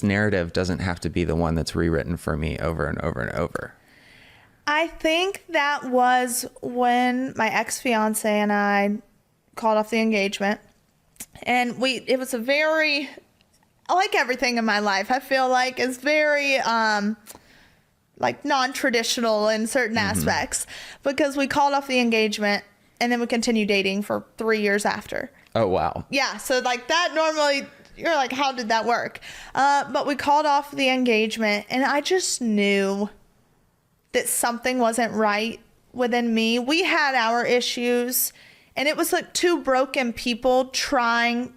narrative doesn't have to be the one that's rewritten for me over and over and over. I think that was when my ex-fiance and I called off the engagement, and it was a very, like everything in my life, I feel like is very, like non-traditional in certain aspects, because we called off the engagement and then we continued dating for 3 years after. Oh, wow. Yeah. So like that, normally you're like, how did that work? But we called off the engagement, and I just knew that something wasn't right within me. We had our issues, and it was like two broken people trying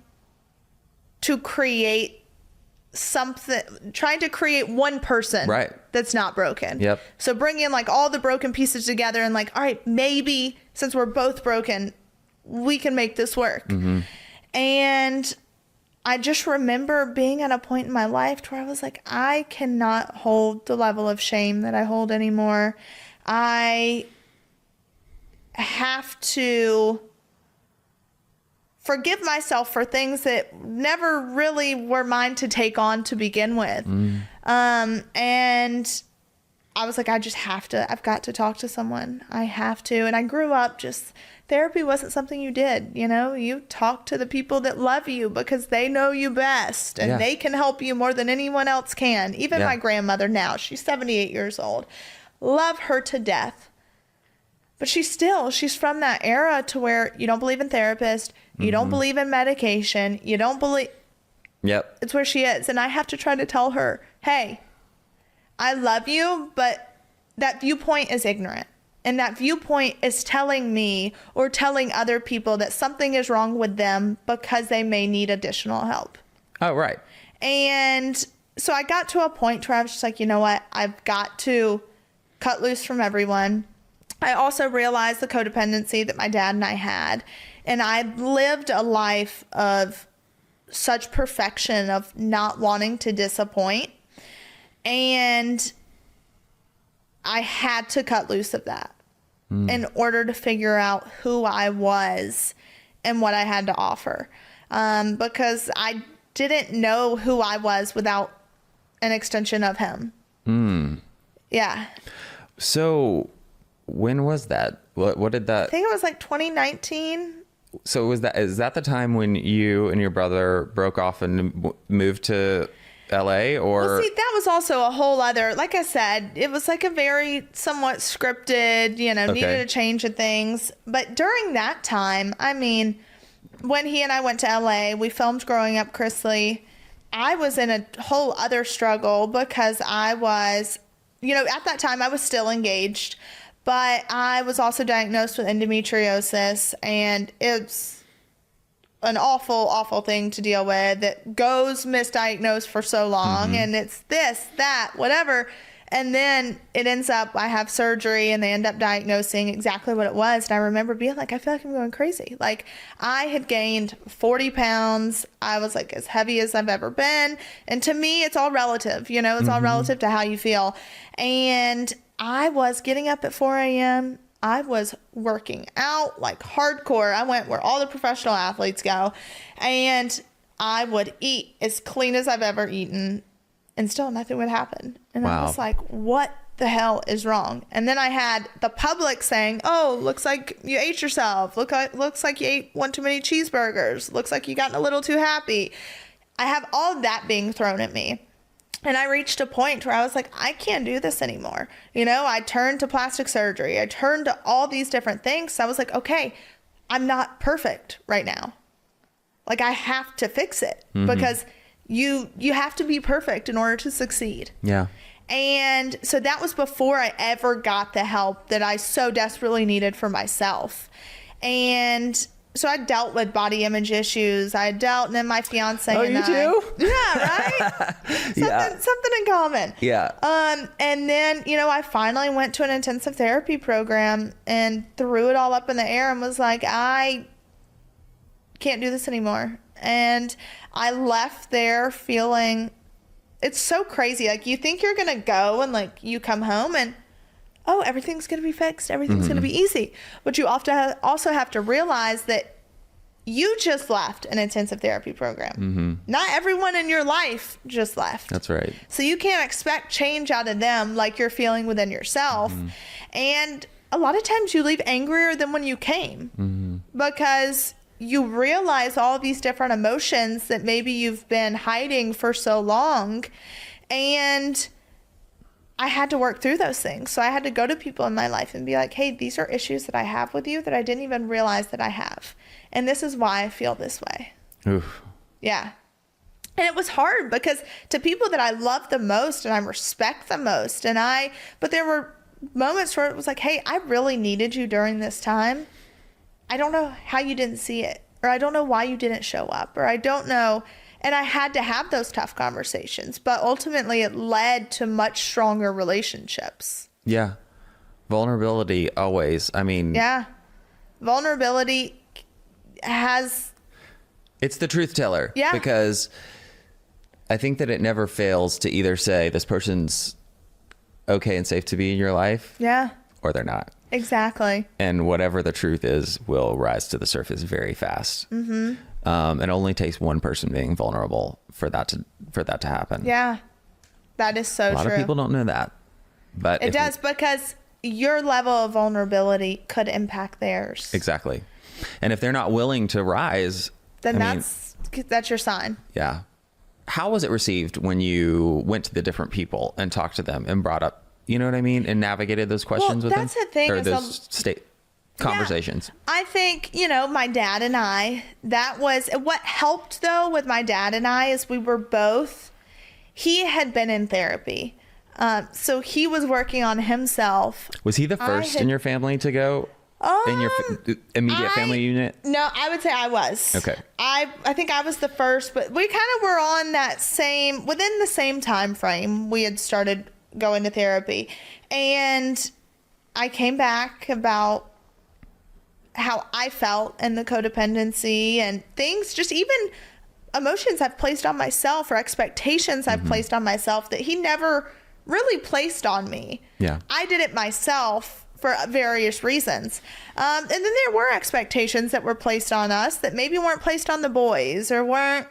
to create one person that's not broken. Yep. So bring in like all the broken pieces together and like, all right, maybe since we're both broken, we can make this work. And I just remember being at a point in my life to where I was like, I cannot hold the level of shame that I hold anymore. I have to forgive myself for things that never really were mine to take on to begin with. And I was like, I've got to talk to someone. I have to. And I grew up therapy wasn't something you did. You talk to the people that love you because they know you best, and they can help you more than anyone else can. Even my grandmother now, she's 78 years old. Love her to death. But she's from that era to where you don't believe in therapists. You don't believe in medication. You don't believe. Yep. It's where she is. And I have to try to tell her, hey, I love you, but that viewpoint is ignorant. And that viewpoint is telling me or telling other people that something is wrong with them because they may need additional help. Oh, right. And so I got to a point where I was just like, you know what? I've got to cut loose from everyone. I also realized the codependency that my dad and I had. And I lived a life of such perfection, of not wanting to disappoint. And I had to cut loose of that in order to figure out who I was and what I had to offer. Because I didn't know who I was without an extension of him. Yeah. So when was that? What did that? I think it was like 2019. So is that the time when you and your brother broke off and moved to LA, or? Well, see, that was also a whole other, like I said, it was like a very somewhat scripted, needed a change of things. But during that time, I mean, when he and I went to LA, we filmed Growing Up Chrisley. I was in a whole other struggle because I was, at that time I was still engaged, but I was also diagnosed with endometriosis, and it's an awful, awful thing to deal with that goes misdiagnosed for so long. And it's this, that, whatever. And then it ends up, I have surgery and they end up diagnosing exactly what it was. And I remember being like, I feel like I'm going crazy. Like, I had gained 40 pounds. I was like as heavy as I've ever been. And to me, it's all relative, it's all relative to how you feel. And I was getting up at 4 a.m. I was working out like hardcore. I went where all the professional athletes go, and I would eat as clean as I've ever eaten, and still nothing would happen. And I was like, what the hell is wrong? And then I had the public saying, oh, looks like you ate yourself. Looks like you ate one too many cheeseburgers. Looks like you gotten a little too happy. I have all of that being thrown at me. And I reached a point where I was like, I can't do this anymore. I turned to plastic surgery. I turned to all these different things. So I was like, okay, I'm not perfect right now. Like, I have to fix it because you have to be perfect in order to succeed. Yeah. And so that was before I ever got the help that I so desperately needed for myself. And so I dealt with body image issues. and then my fiance and I. Oh, you too? Yeah, right? Something in common. Yeah. And then, I finally went to an intensive therapy program and threw it all up in the air and was like, I can't do this anymore. And I left there feeling, it's so crazy. Like, you think you're going to go and like you come home and, oh, everything's going to be fixed. Everything's going to be easy. But you also have to realize that you just left an intensive therapy program. Not everyone in your life just left. That's right. So you can't expect change out of them like you're feeling within yourself. And a lot of times you leave angrier than when you came because you realize all these different emotions that maybe you've been hiding for so long. And I had to work through those things. So I had to go to people in my life and be like, hey, these are issues that I have with you that I didn't even realize that I have. And this is why I feel this way. Oof. Yeah. And it was hard because to people that I love the most and I respect the most, but there were moments where it was like, hey, I really needed you during this time. I don't know how you didn't see it, or I don't know why you didn't show up, or I don't know. And I had to have those tough conversations, but ultimately it led to much stronger relationships. Yeah. Vulnerability always. I mean, yeah. Vulnerability it's the truth teller. Yeah. Because I think that it never fails to either say this person's okay and safe to be in your life. Yeah. Or they're not. Exactly. And whatever the truth is will rise to the surface very fast. It only takes one person being vulnerable for that to happen. Yeah. That is so true. A lot of people don't know that. But it does, because your level of vulnerability could impact theirs. Exactly. And if they're not willing to rise, then that's your sign. Yeah. How was it received when you went to the different people and talked to them and brought up, you know what I mean, and navigated those questions with them? That's the thing. Or those conversations. Yeah. I think, my dad and I, that was what helped though with my dad and I is he had been in therapy. So he was working on himself. Was he the first in your family to go? In your immediate family unit? No, I would say I was. Okay. I think I was the first, but we kind of were on within the same time frame we had started going to therapy. And I came back about how I felt and the codependency and things, just even emotions I've placed on myself or expectations I've placed on myself that he never really placed on me. Yeah. I did it myself for various reasons. And then there were expectations that were placed on us that maybe weren't placed on the boys or weren't.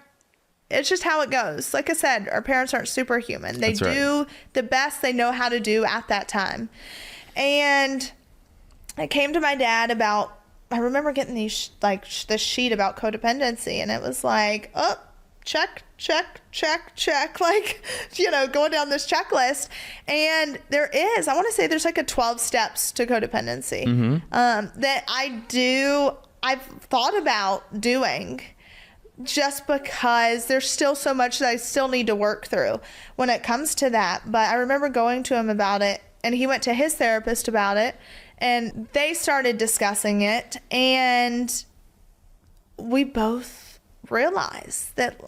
It's just how it goes. Like I said, our parents aren't superhuman. They do the best they know how to do at that time. And I came to my dad about, I remember getting this sheet about codependency, and it was like, oh, check, check, check, check, going down this checklist. And I want to say there's like a 12 steps to codependency that I've thought about doing, just because there's still so much that I still need to work through when it comes to that. But I remember going to him about it, and he went to his therapist about it, and they started discussing it, and we both realized that,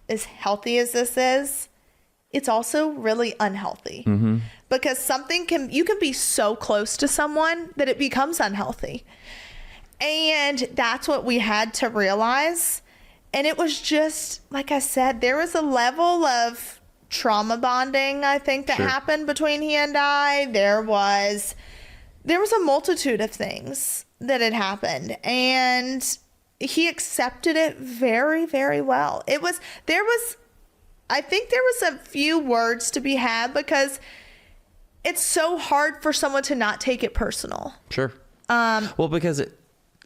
as healthy as this is, it's also really unhealthy. Because you can be so close to someone that it becomes unhealthy. And that's what we had to realize. And it was just, like I said, there was a level of trauma bonding, I think, that happened between he and I. There there was a multitude of things that had happened, and he accepted it very, very well. I think there was a few words to be had, because it's so hard for someone to not take it personal. Sure. Well, because it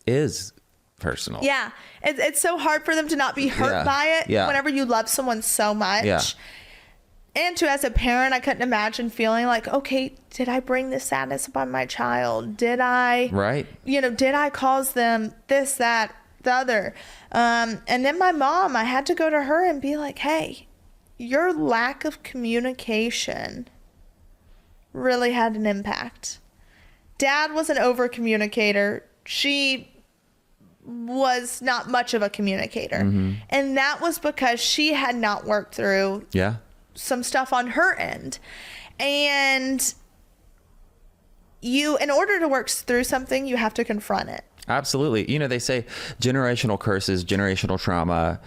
is personal. Yeah. It's so hard for them to not be hurt by it whenever you love someone so much. Yeah. And as a parent, I couldn't imagine feeling like, okay, did I bring this sadness upon my child? Did I, did I cause them this, that, the other? And then my mom, I had to go to her and be like, hey, your lack of communication really had an impact. Dad was an over communicator. She was not much of a communicator. And that was because she had not worked through some stuff on her end. And in order to work through something, you have to confront it. Absolutely. They say generational curses, generational trauma.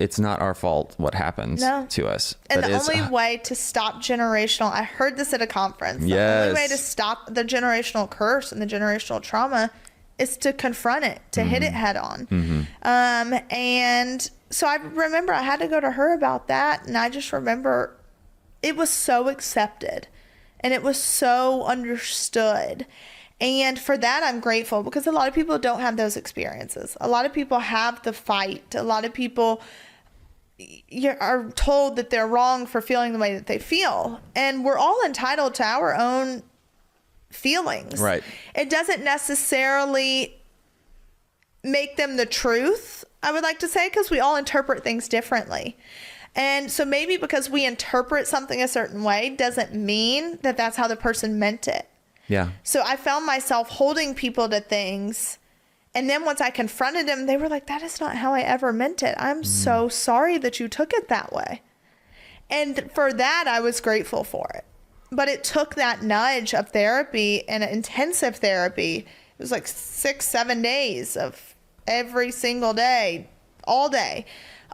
It's not our fault what happens to us. And the only way to stop generational, I heard this at a conference. The only way to stop the generational curse and the generational trauma is to confront it, to hit it head on. And so I remember I had to go to her about that. And I just remember it was so accepted and it was so understood. And for that, I'm grateful, because a lot of people don't have those experiences. A lot of people have the fight. A lot of people are told that they're wrong for feeling the way that they feel. And we're all entitled to our own feelings. Right. It doesn't necessarily make them the truth, I would like to say, because we all interpret things differently. And so maybe because we interpret something a certain way doesn't mean that that's how the person meant it. Yeah. So I found myself holding people to things. And then once I confronted them, they were like, that is not how I ever meant it. I'm so sorry that you took it that way. And for that, I was grateful for it. But it took that nudge of therapy and intensive therapy. It was like 6-7 days of every single day, all day,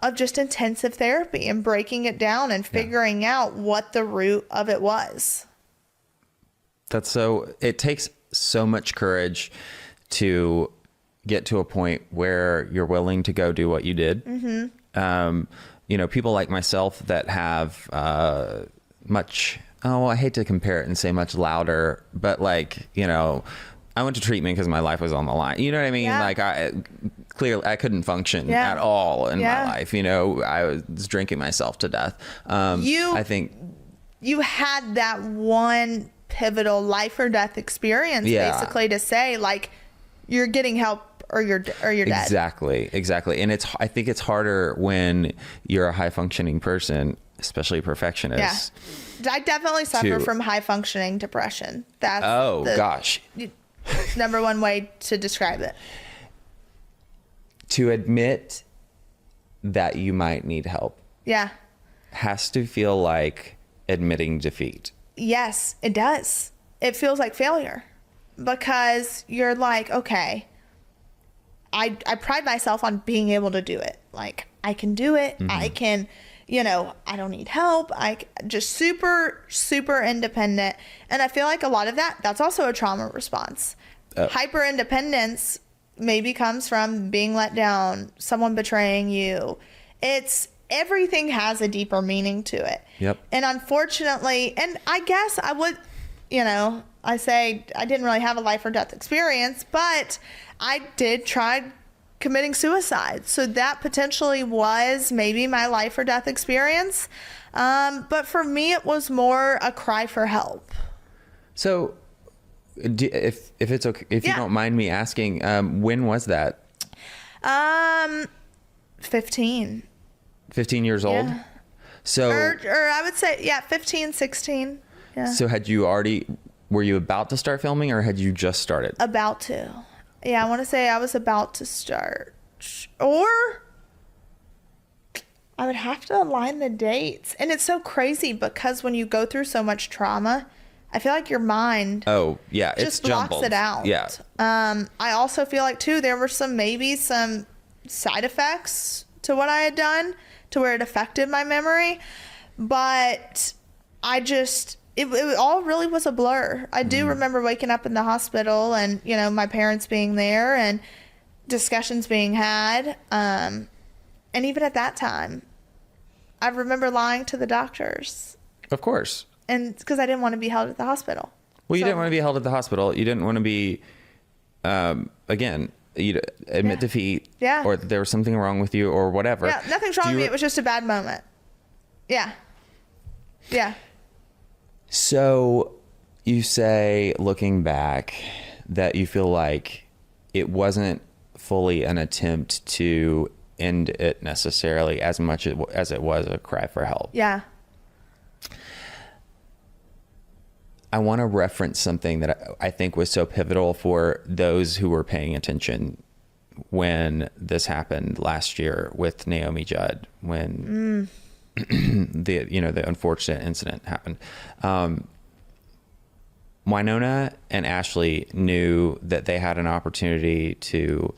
of just intensive therapy and breaking it down and figuring out what the root of it was. It takes so much courage to get to a point where you're willing to go do what you did. People like myself that have I hate to compare it and say much louder, but I went to treatment because my life was on the line. You know what I mean? Yeah. Clearly I couldn't function at all in my life. I was drinking myself to death. I think you had that one pivotal life or death experience, basically, to say you're getting help or you're dead. Exactly. And I think it's harder when you're a high functioning person, especially a perfectionist. Yeah. I definitely suffer from high functioning depression. That's gosh. Number one way to describe it. To admit that you might need help. Yeah. Has to feel like admitting defeat. Yes, it does. It feels like failure, because you're like, okay, I pride myself on being able to do it. I can do it. I can, I don't need help. I just super, super independent. And I feel like a lot of that's also a trauma response. Hyper independence maybe comes from being let down, someone betraying you. Everything has a deeper meaning to it. Yep. And unfortunately, and I guess I would, I say I didn't really have a life or death experience, but I did try committing suicide. So that potentially was maybe my life or death experience. But for me, it was more a cry for help. So if it's okay, if you don't mind me asking, when was that? 15 years old. Yeah. So, or I would say, 15, 16. Yeah. So were you about to start filming, or had you just started? About to. Yeah. I want to say I was about to start, or I would have to align the dates. And it's so crazy, because when you go through so much trauma, I feel like your mind just blocks it out. Yeah. I also feel like too, there were some side effects to what I had done to where it affected my memory. But I just it all really was a blur. I do remember waking up in the hospital and, you know, my parents being there and discussions being had. And even at that time, I remember lying to the doctors. Of course. And because I didn't want to be held at the hospital. Well, you didn't want to be held at the hospital. You didn't want to be, again, you admit defeat. Yeah. Or there was something wrong with you or whatever. Yeah, nothing's wrong with me. It was just a bad moment. Yeah. Yeah. So you say, looking back, that you feel like it wasn't fully an attempt to end it necessarily as much as it was a cry for help. Yeah. I want to reference something that I think was so pivotal for those who were paying attention when this happened last year with Naomi Judd, when the unfortunate incident happened. Winona and Ashley knew that they had an opportunity to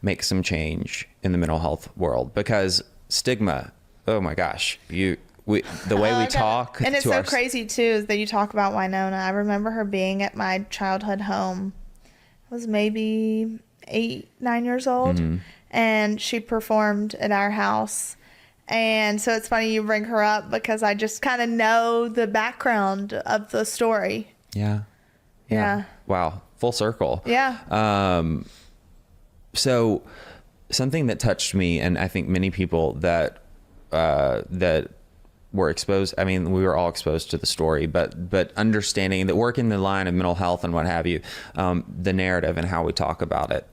make some change in the mental health world, because stigma, oh my gosh, the way we talk. And it's so crazy too, is that you talk about Winona. I remember her being at my childhood home. I was maybe 8, 9 years old. And she performed at our house. And so it's funny you bring her up, because I just kind of know the background of the story. Yeah. Wow. Full circle. Yeah. So something that touched me, and I think many people that were exposed, I mean, we were all exposed to the story, but understanding that, working the line of mental health and what have you, the narrative and how we talk about it.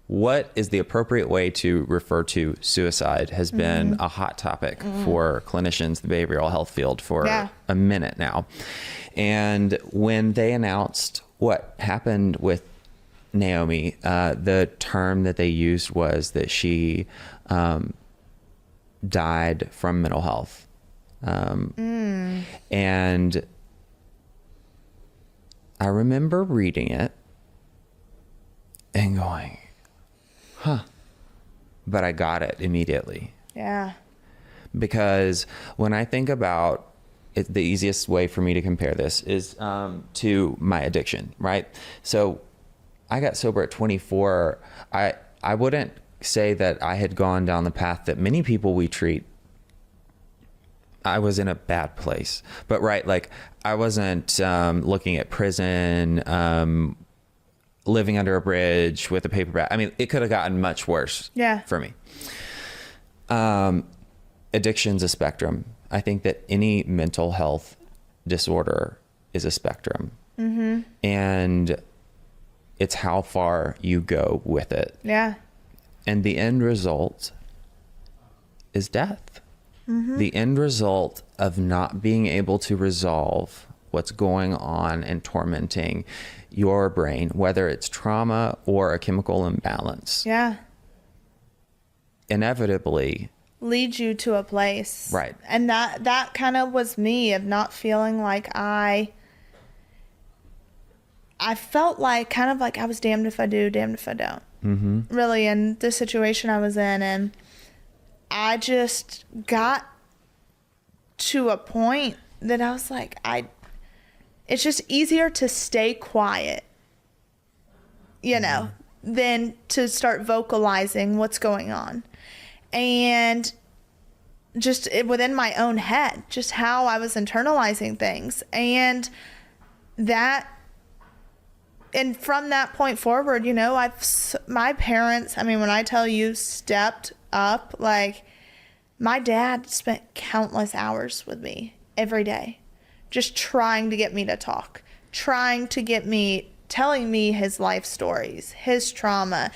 What is the appropriate way to refer to suicide has been a hot topic for clinicians, the behavioral health field, for a minute now. And when they announced what happened with Naomi, the term that they used was that she died from mental health. And I remember reading it and going, but I got it immediately. Yeah. Because when I think about it, the easiest way for me to compare this is to my addiction, right? So I got sober at 24. I wouldn't say that I had gone down the path that many people we treat. I was in a bad place, but like I wasn't looking at prison, living under a bridge with a paper bag. I mean, it could have gotten much worse for me. Addiction's a spectrum. I think that any mental health disorder is a spectrum. And it's how far you go with it. Yeah. And the end result is death. The end result of not being able to resolve what's going on and tormenting your brain, whether it's trauma or a chemical imbalance. Yeah. Inevitably leads you to a place. Right. And that kind of was me, of not feeling like I felt like, kind of like I was damned if I do, damned if I don't. Really, in the situation I was in. And I just got to a point that I was like, it's just easier to stay quiet, you know, than to start vocalizing what's going on. And just within my own head, just how I was internalizing things. And from that point forward, you know, my parents, I mean, when I tell you, stepped up, like, my dad spent countless hours with me every day, just trying to get me to talk, trying to get me, telling me his life stories, his trauma,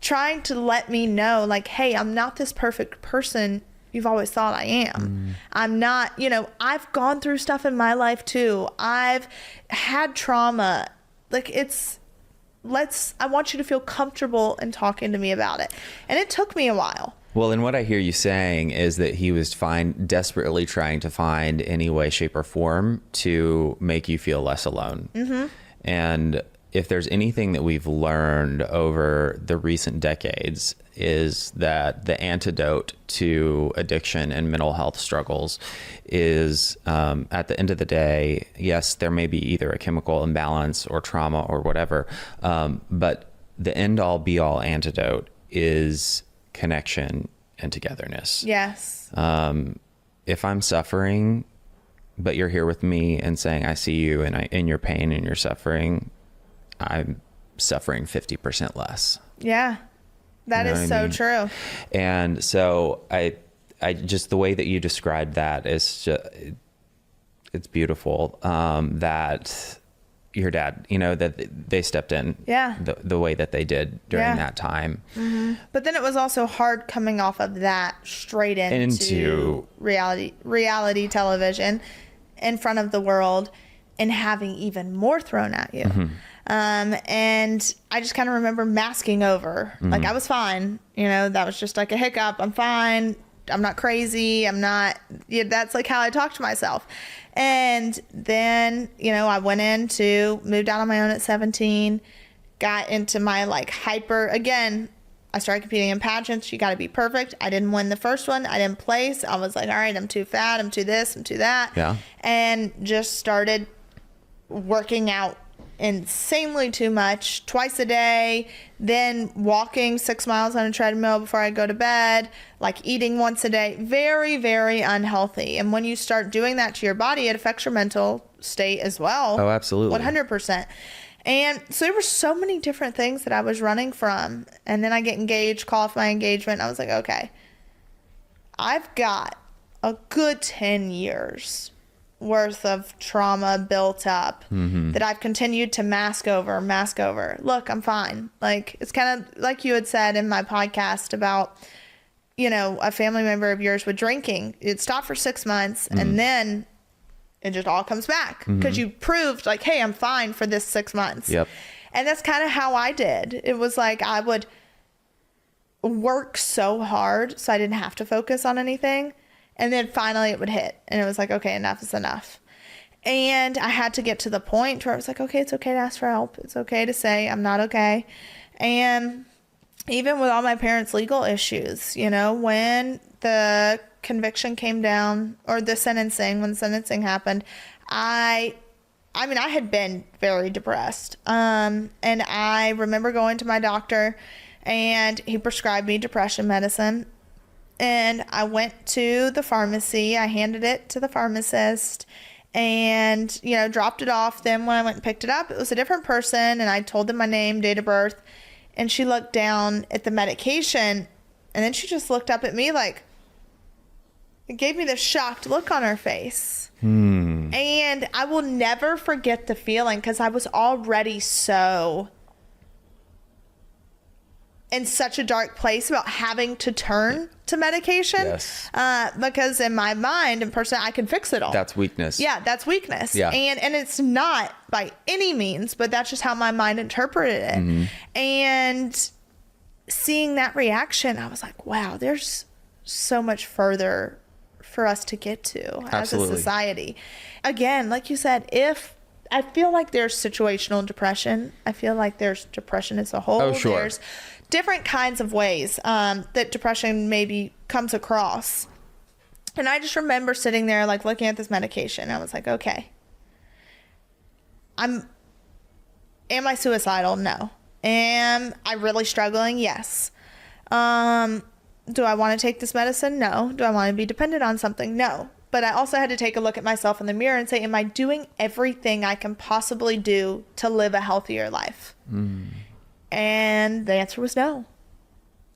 trying to let me know, like, hey, I'm not this perfect person you've always thought I am. I'm not, you know, I've gone through stuff in my life too. I've had trauma. Like, I want you to feel comfortable in talking to me about it. And it took me a while. Well, and what I hear you saying is that he was desperately trying to find any way, shape, or form to make you feel less alone. And if there's anything that we've learned over the recent decades, is that the antidote to addiction and mental health struggles is, at the end of the day, yes, there may be either a chemical imbalance or trauma or whatever, but the end all be all antidote is connection and togetherness. Yes. If I'm suffering, but you're here with me and saying, I see you and in your pain and your suffering, I'm suffering 50% less. Yeah. That is so true. And so I just, the way that you described that is just, it's beautiful. That your dad, that they stepped in the way that they did during that time. Mm-hmm. But then it was also hard coming off of that straight into reality television in front of the world and having even more thrown at you. Mm-hmm. And I just kind of remember masking over. Mm-hmm. Like, I was fine. That was just like a hiccup. I'm fine. I'm not crazy. I'm not, that's like how I talk to myself. And then, I moved out on my own at 17, got into my again, I started competing in pageants. You got to be perfect. I didn't win the first one. I didn't place. I was like, all right, I'm too fat. I'm too this. I'm too that. Yeah. And just started working out insanely too much, twice a day, then walking 6 miles on a treadmill before I go to bed, eating once a day. Very, very unhealthy. And when you start doing that to your body, it affects your mental state as well. Oh, absolutely. 100%. And so there were so many different things that I was running from. And then I get engaged, call off my engagement. I was like, okay, I've got a good 10 years worth of trauma built up that I've continued to mask over. Look, I'm fine. It's kind of like you had said in my podcast about, a family member of yours with drinking. It stopped for 6 months and then it just all comes back because you proved hey, I'm fine for this 6 months. Yep. And that's kind of how I did. It was I would work so hard so I didn't have to focus on anything. And then finally it would hit. And it was okay, enough is enough. And I had to get to the point where I was okay, it's okay to ask for help. It's okay to say I'm not okay. And even with all my parents' legal issues, when the conviction came down, or when the sentencing happened, I had been very depressed. And I remember going to my doctor and he prescribed me depression medicine. And I went to the pharmacy. I handed it to the pharmacist and, dropped it off. Then when I went and picked it up, it was a different person. And I told them my name, date of birth. And she looked down at the medication. And then she just looked up at me it gave me this shocked look on her face. And I will never forget the feeling because I was already in such a dark place about having to turn to medication. Yes. Because in my mind and person, I can fix it all. That's weakness. Yeah, that's weakness. Yeah. And it's not by any means, but that's just how my mind interpreted it. And seeing that reaction, I was like, wow, there's so much further for us to get to as a society. Again, like you said, I feel like there's situational depression. I feel like there's depression as a whole. Oh, sure. There's different kinds of ways that depression maybe comes across. And I just remember sitting there looking at this medication. I was like, okay, am I suicidal? No. Am I really struggling? Yes. Do I want to take this medicine? No. Do I want to be dependent on something? No. But I also had to take a look at myself in the mirror and say, am I doing everything I can possibly do to live a healthier life? And the answer was no.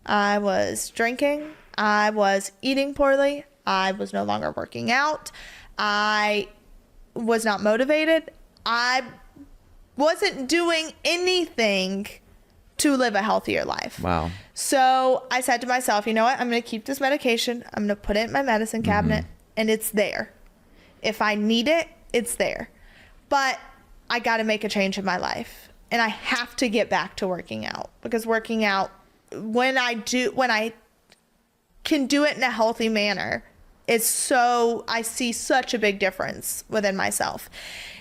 I was drinking. I was eating poorly. I was no longer working out. I was not motivated. I wasn't doing anything to live a healthier life. Wow. So I said to myself, you know what? I'm going to keep this medication. I'm going to put it in my medicine cabinet and it's there. If I need it, it's there. But I got to make a change in my life. And I have to get back to working out because working out, when I can do it in a healthy manner, I see such a big difference within myself.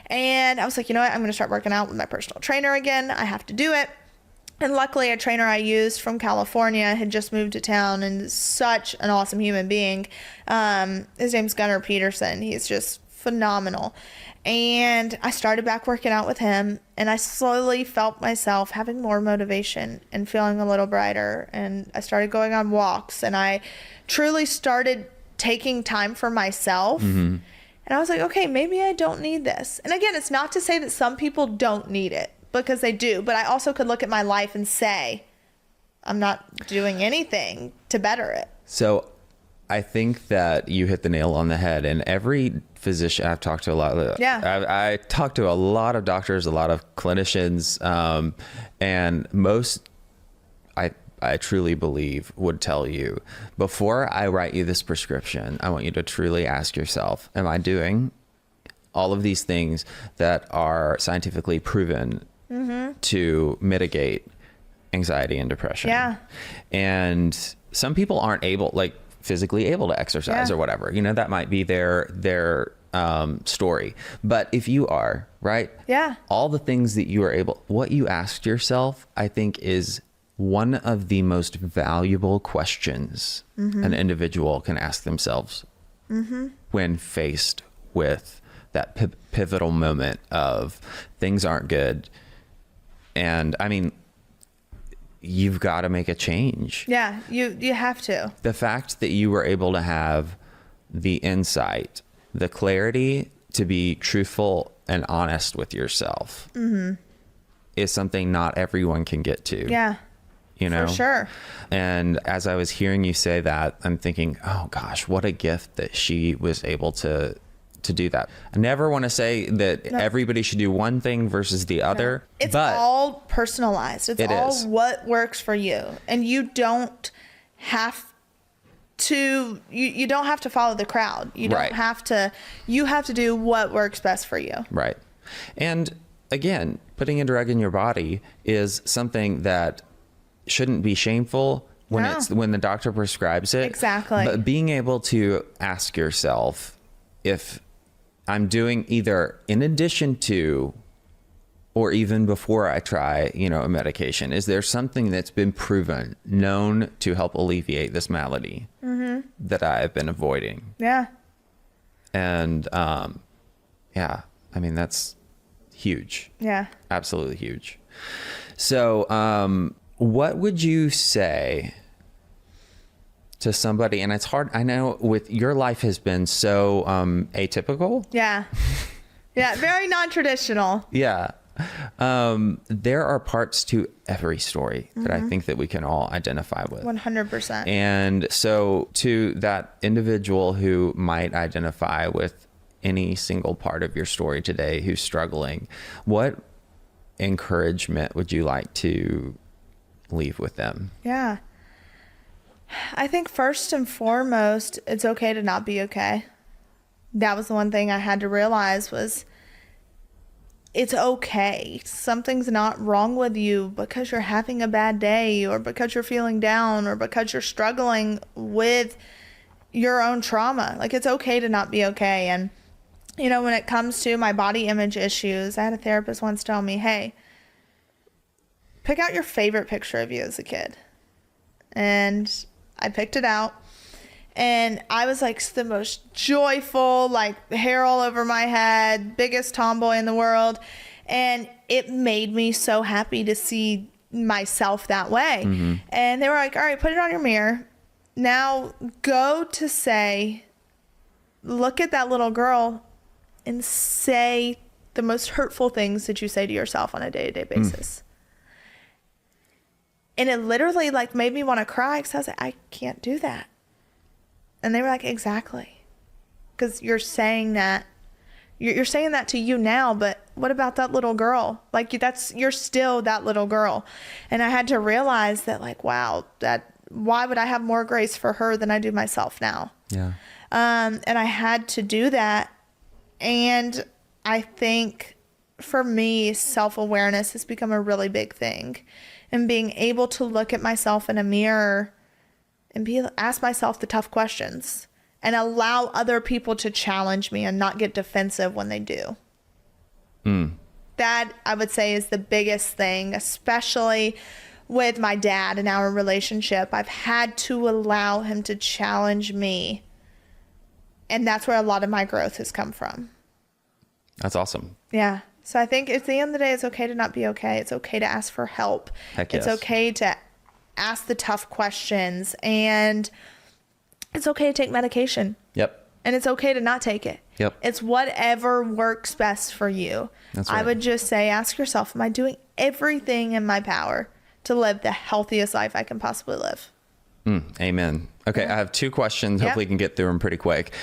And I was like, you know what? I'm going to start working out with my personal trainer again. I have to do it. And luckily, a trainer I used from California had just moved to town and is such an awesome human being. His name's Gunnar Peterson. He's just phenomenal. And I started back working out with him, and I slowly felt myself having more motivation and feeling a little brighter. And I started going on walks, and I truly started taking time for myself. Mm-hmm. And I was like, okay, maybe I don't need this. And again, it's not to say that some people don't need it, because they do. But I also could look at my life and say, I'm not doing anything to better it. So I think that you hit the nail on the head. And every physician I've talked to, I talked to a lot of doctors, a lot of clinicians, and most I truly believe would tell you, before I write you this prescription, I want you to truly ask yourself, am I doing all of these things that are scientifically proven to mitigate anxiety and depression? Yeah. And some people aren't physically able to exercise or whatever, that might be their story. But if you are, right? Yeah. All the things that you are what you asked yourself, I think is one of the most valuable questions an individual can ask themselves when faced with that pivotal moment of things aren't good. And I mean, you've got to make a change. Yeah, you have to. The fact that you were able to have the insight, the clarity to be truthful and honest with yourself is something not everyone can get to. Yeah. For sure. And as I was hearing you say that, I'm thinking, oh gosh, what a gift that she was able to do that. I never want to say that everybody should do one thing versus the other. It's all personalized. It's all what works for you. And you don't have to, you don't have to follow the crowd. You don't have to, you have to do what works best for you. Right. And again, putting a drug in your body is something that shouldn't be shameful when the doctor prescribes it. Exactly. But being able to ask yourself, if I'm doing either in addition to or even before I try, a medication, is there something that's been proven, known to help alleviate this malady that I've been avoiding? Yeah. And I mean, that's huge. Yeah. Absolutely huge. So what would you say to somebody, and it's hard, I know with your life has been so atypical. Yeah. Yeah, very non-traditional. Yeah. There are parts to every story that I think that we can all identify with. 100%. And so to that individual who might identify with any single part of your story today who's struggling, what encouragement would you like to leave with them? Yeah. I think first and foremost, it's okay to not be okay. That was the one thing I had to realize was it's okay. Something's not wrong with you because you're having a bad day or because you're feeling down or because you're struggling with your own trauma. Like, it's okay to not be okay. And, when it comes to my body image issues, I had a therapist once tell me, hey, pick out your favorite picture of you as a kid. And I picked it out. And I was like the most joyful, like hair all over my head, biggest tomboy in the world. And it made me so happy to see myself that way. And they were like, all right, put it on your mirror. Now go to say, look at that little girl and say the most hurtful things that you say to yourself on a day-to-day basis. And it literally made me want to cry because I was like, I can't do that. And they were like, exactly. Because you're saying that. You're saying that to you now, but what about that little girl? You're still that little girl. And I had to realize that, wow, why would I have more grace for her than I do myself now? Yeah. And I had to do that. And I think for me, self-awareness has become a really big thing. And being able to look at myself in a mirror and ask myself the tough questions and allow other people to challenge me and not get defensive when they do. That, I would say, is the biggest thing, especially with my dad and our relationship. I've had to allow him to challenge me. And that's where a lot of my growth has come from. That's awesome. Yeah. So I think at the end of the day, it's okay to not be okay. It's okay to ask for help. Heck yes. It's okay to ask the tough questions. And it's okay to take medication. Yep. And it's okay to not take it. Yep. It's whatever works best for you. That's right. I would just say, ask yourself, am I doing everything in my power to live the healthiest life I can possibly live? Amen. Okay, I have 2 questions. Hopefully you can get through them pretty quick.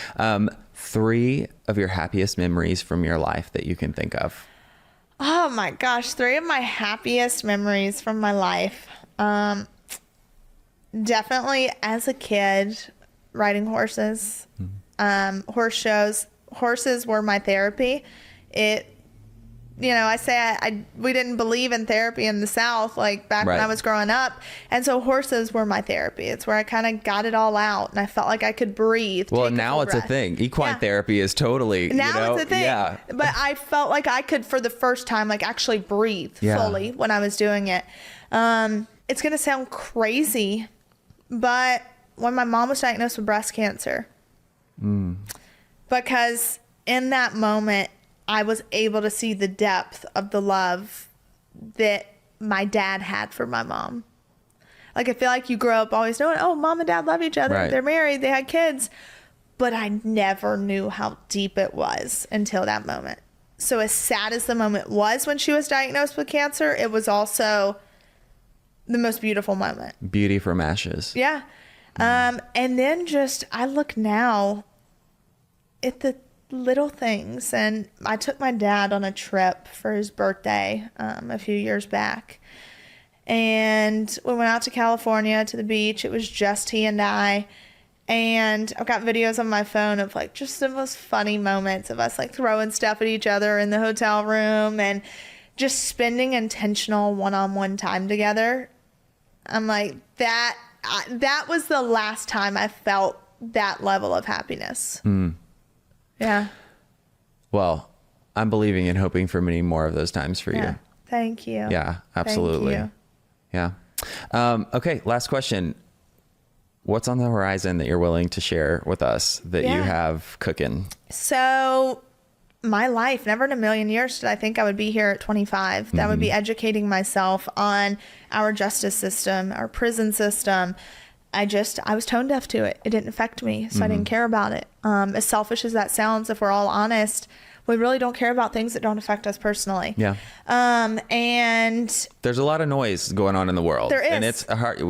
3 of your happiest memories from your life that you can think of. Oh my gosh, 3 of my happiest memories from my life. Definitely as a kid, riding horses. Horse shows. Horses were my therapy. I say we didn't believe in therapy in the South, like back when I was growing up. And so horses were my therapy. It's where I kind of got it all out and I felt like I could breathe. Well, now it's a thing. Equine therapy is totally, now it's a thing. Yeah. But I felt like I could, for the first time, like actually breathe fully when I was doing it. It's going to sound crazy, but when my mom was diagnosed with breast cancer, because in that moment, I was able to see the depth of the love that my dad had for my mom. Like, I feel like you grow up always knowing, oh, mom and dad love each other. Right. They're married. They had kids. But I never knew how deep it was until that moment. So as sad as the moment was when she was diagnosed with cancer, it was also the most beautiful moment. Beauty from ashes. Yeah. And then I look now at the little things, and I took my dad on a trip for his birthday a few years back, and we went out to California to the beach. It was just he and I, and I've got videos on my phone of like just the most funny moments of us like throwing stuff at each other in the hotel room and just spending intentional one-on-one time together. I'm like, that was the last time I felt that level of happiness. Yeah. Well, I'm believing and hoping for many more of those times for you. Thank you. Yeah, absolutely. Thank you. Yeah. Okay, last question. What's on the horizon that you're willing to share with us that you have cooking? So my life, never in a million years did I think I would be here at 25. That would be educating myself on our justice system, our prison system. I was tone deaf to it. It didn't affect me, so I didn't care about it. As selfish as that sounds, if we're all honest, we really don't care about things that don't affect us personally. Yeah. And there's a lot of noise going on in the world. There is. And it's hard.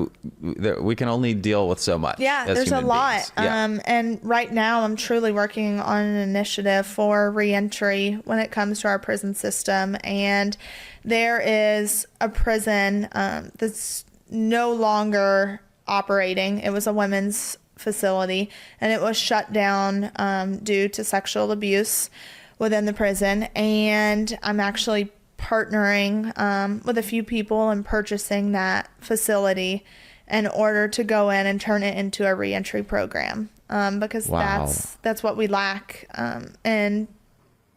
We can only deal with so much. Yeah, there's a lot. And right now I'm truly working on an initiative for reentry when it comes to our prison system. And there is a prison that's no longer operating. It was a women's facility, and it was shut down due to sexual abuse within the prison. And I'm actually partnering with a few people and purchasing that facility in order to go in and turn it into a reentry program, because that's what we lack in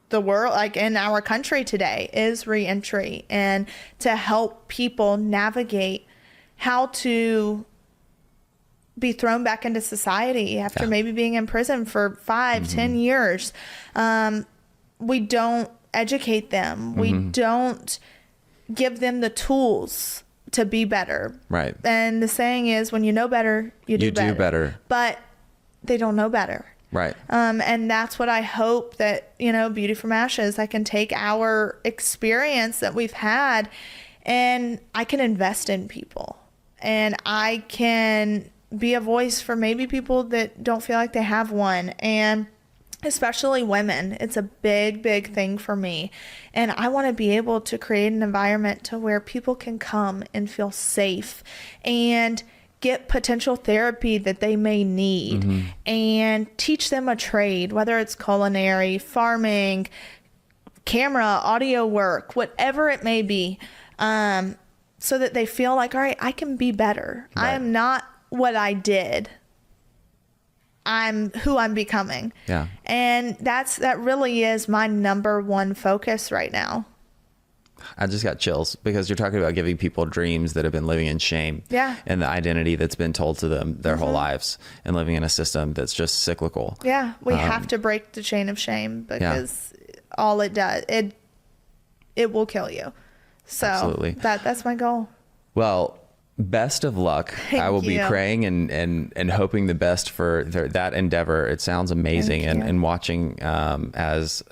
the world, like in our country today, is reentry, and to help people navigate how to be thrown back into society after maybe being in prison for 5-10 years. We don't educate them. We don't give them the tools to be better. Right. And the saying is, when you know better, you do better. But they don't know better. Right. And that's what I hope that, Beauty from Ashes, I can take our experience that we've had and I can invest in people. And I can be a voice for maybe people that don't feel like they have one. And especially women, it's a big, big thing for me. And I want to be able to create an environment to where people can come and feel safe and get potential therapy that they may need, and teach them a trade, whether it's culinary, farming, camera, audio work, whatever it may be, so that they feel like, all right, I can be better. Right. I am not what I did. I'm who I'm becoming. Yeah. And that really is my number one focus right now. I just got chills because you're talking about giving people dreams that have been living in shame. Yeah. And the identity that's been told to them their whole lives, and living in a system that's just cyclical. Yeah. We have to break the chain of shame, because all it does, it will kill you. So Absolutely. That's my goal. Well, best of luck. I will be praying and hoping the best for that endeavor. It sounds amazing. And watching as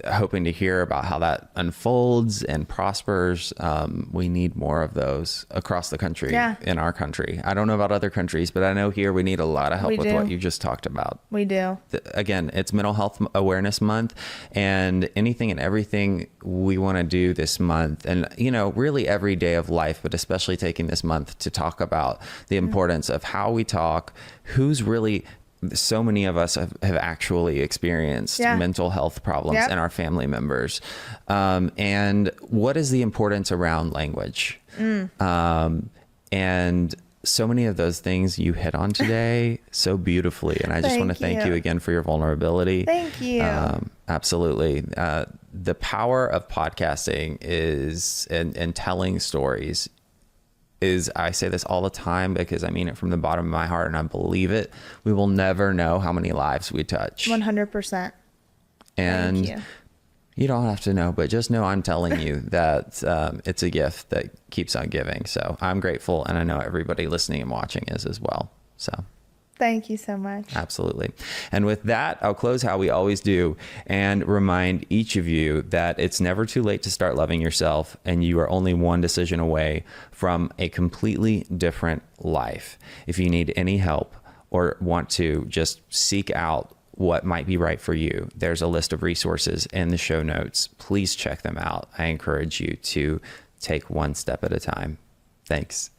hoping to hear about how that unfolds and prospers. We need more of those across the country, in our country. I don't know about other countries, but I know here we need a lot of help with what you just talked about. We do. Again, it's Mental Health Awareness Month, and anything and everything we want to do this month, and, you know, really every day of life, but especially taking this month to talk about the importance of how we talk, who's really... So many of us have actually experienced mental health problems in our family members. And what is the importance around language? And so many of those things you hit on today so beautifully. And I just want to thank you again for your vulnerability. Thank you. Absolutely. The power of podcasting is, and telling stories is, I say this all the time because I mean it from the bottom of my heart and I believe it. We will never know how many lives we touch. 100%. And you don't have to know, but just know I'm telling you that it's a gift that keeps on giving. So I'm grateful, and I know everybody listening and watching is as well. So thank you so much. Absolutely. And with that, I'll close how we always do and remind each of you that it's never too late to start loving yourself, and you are only one decision away from a completely different life. If you need any help or want to just seek out what might be right for you, there's a list of resources in the show notes. Please check them out. I encourage you to take one step at a time. Thanks.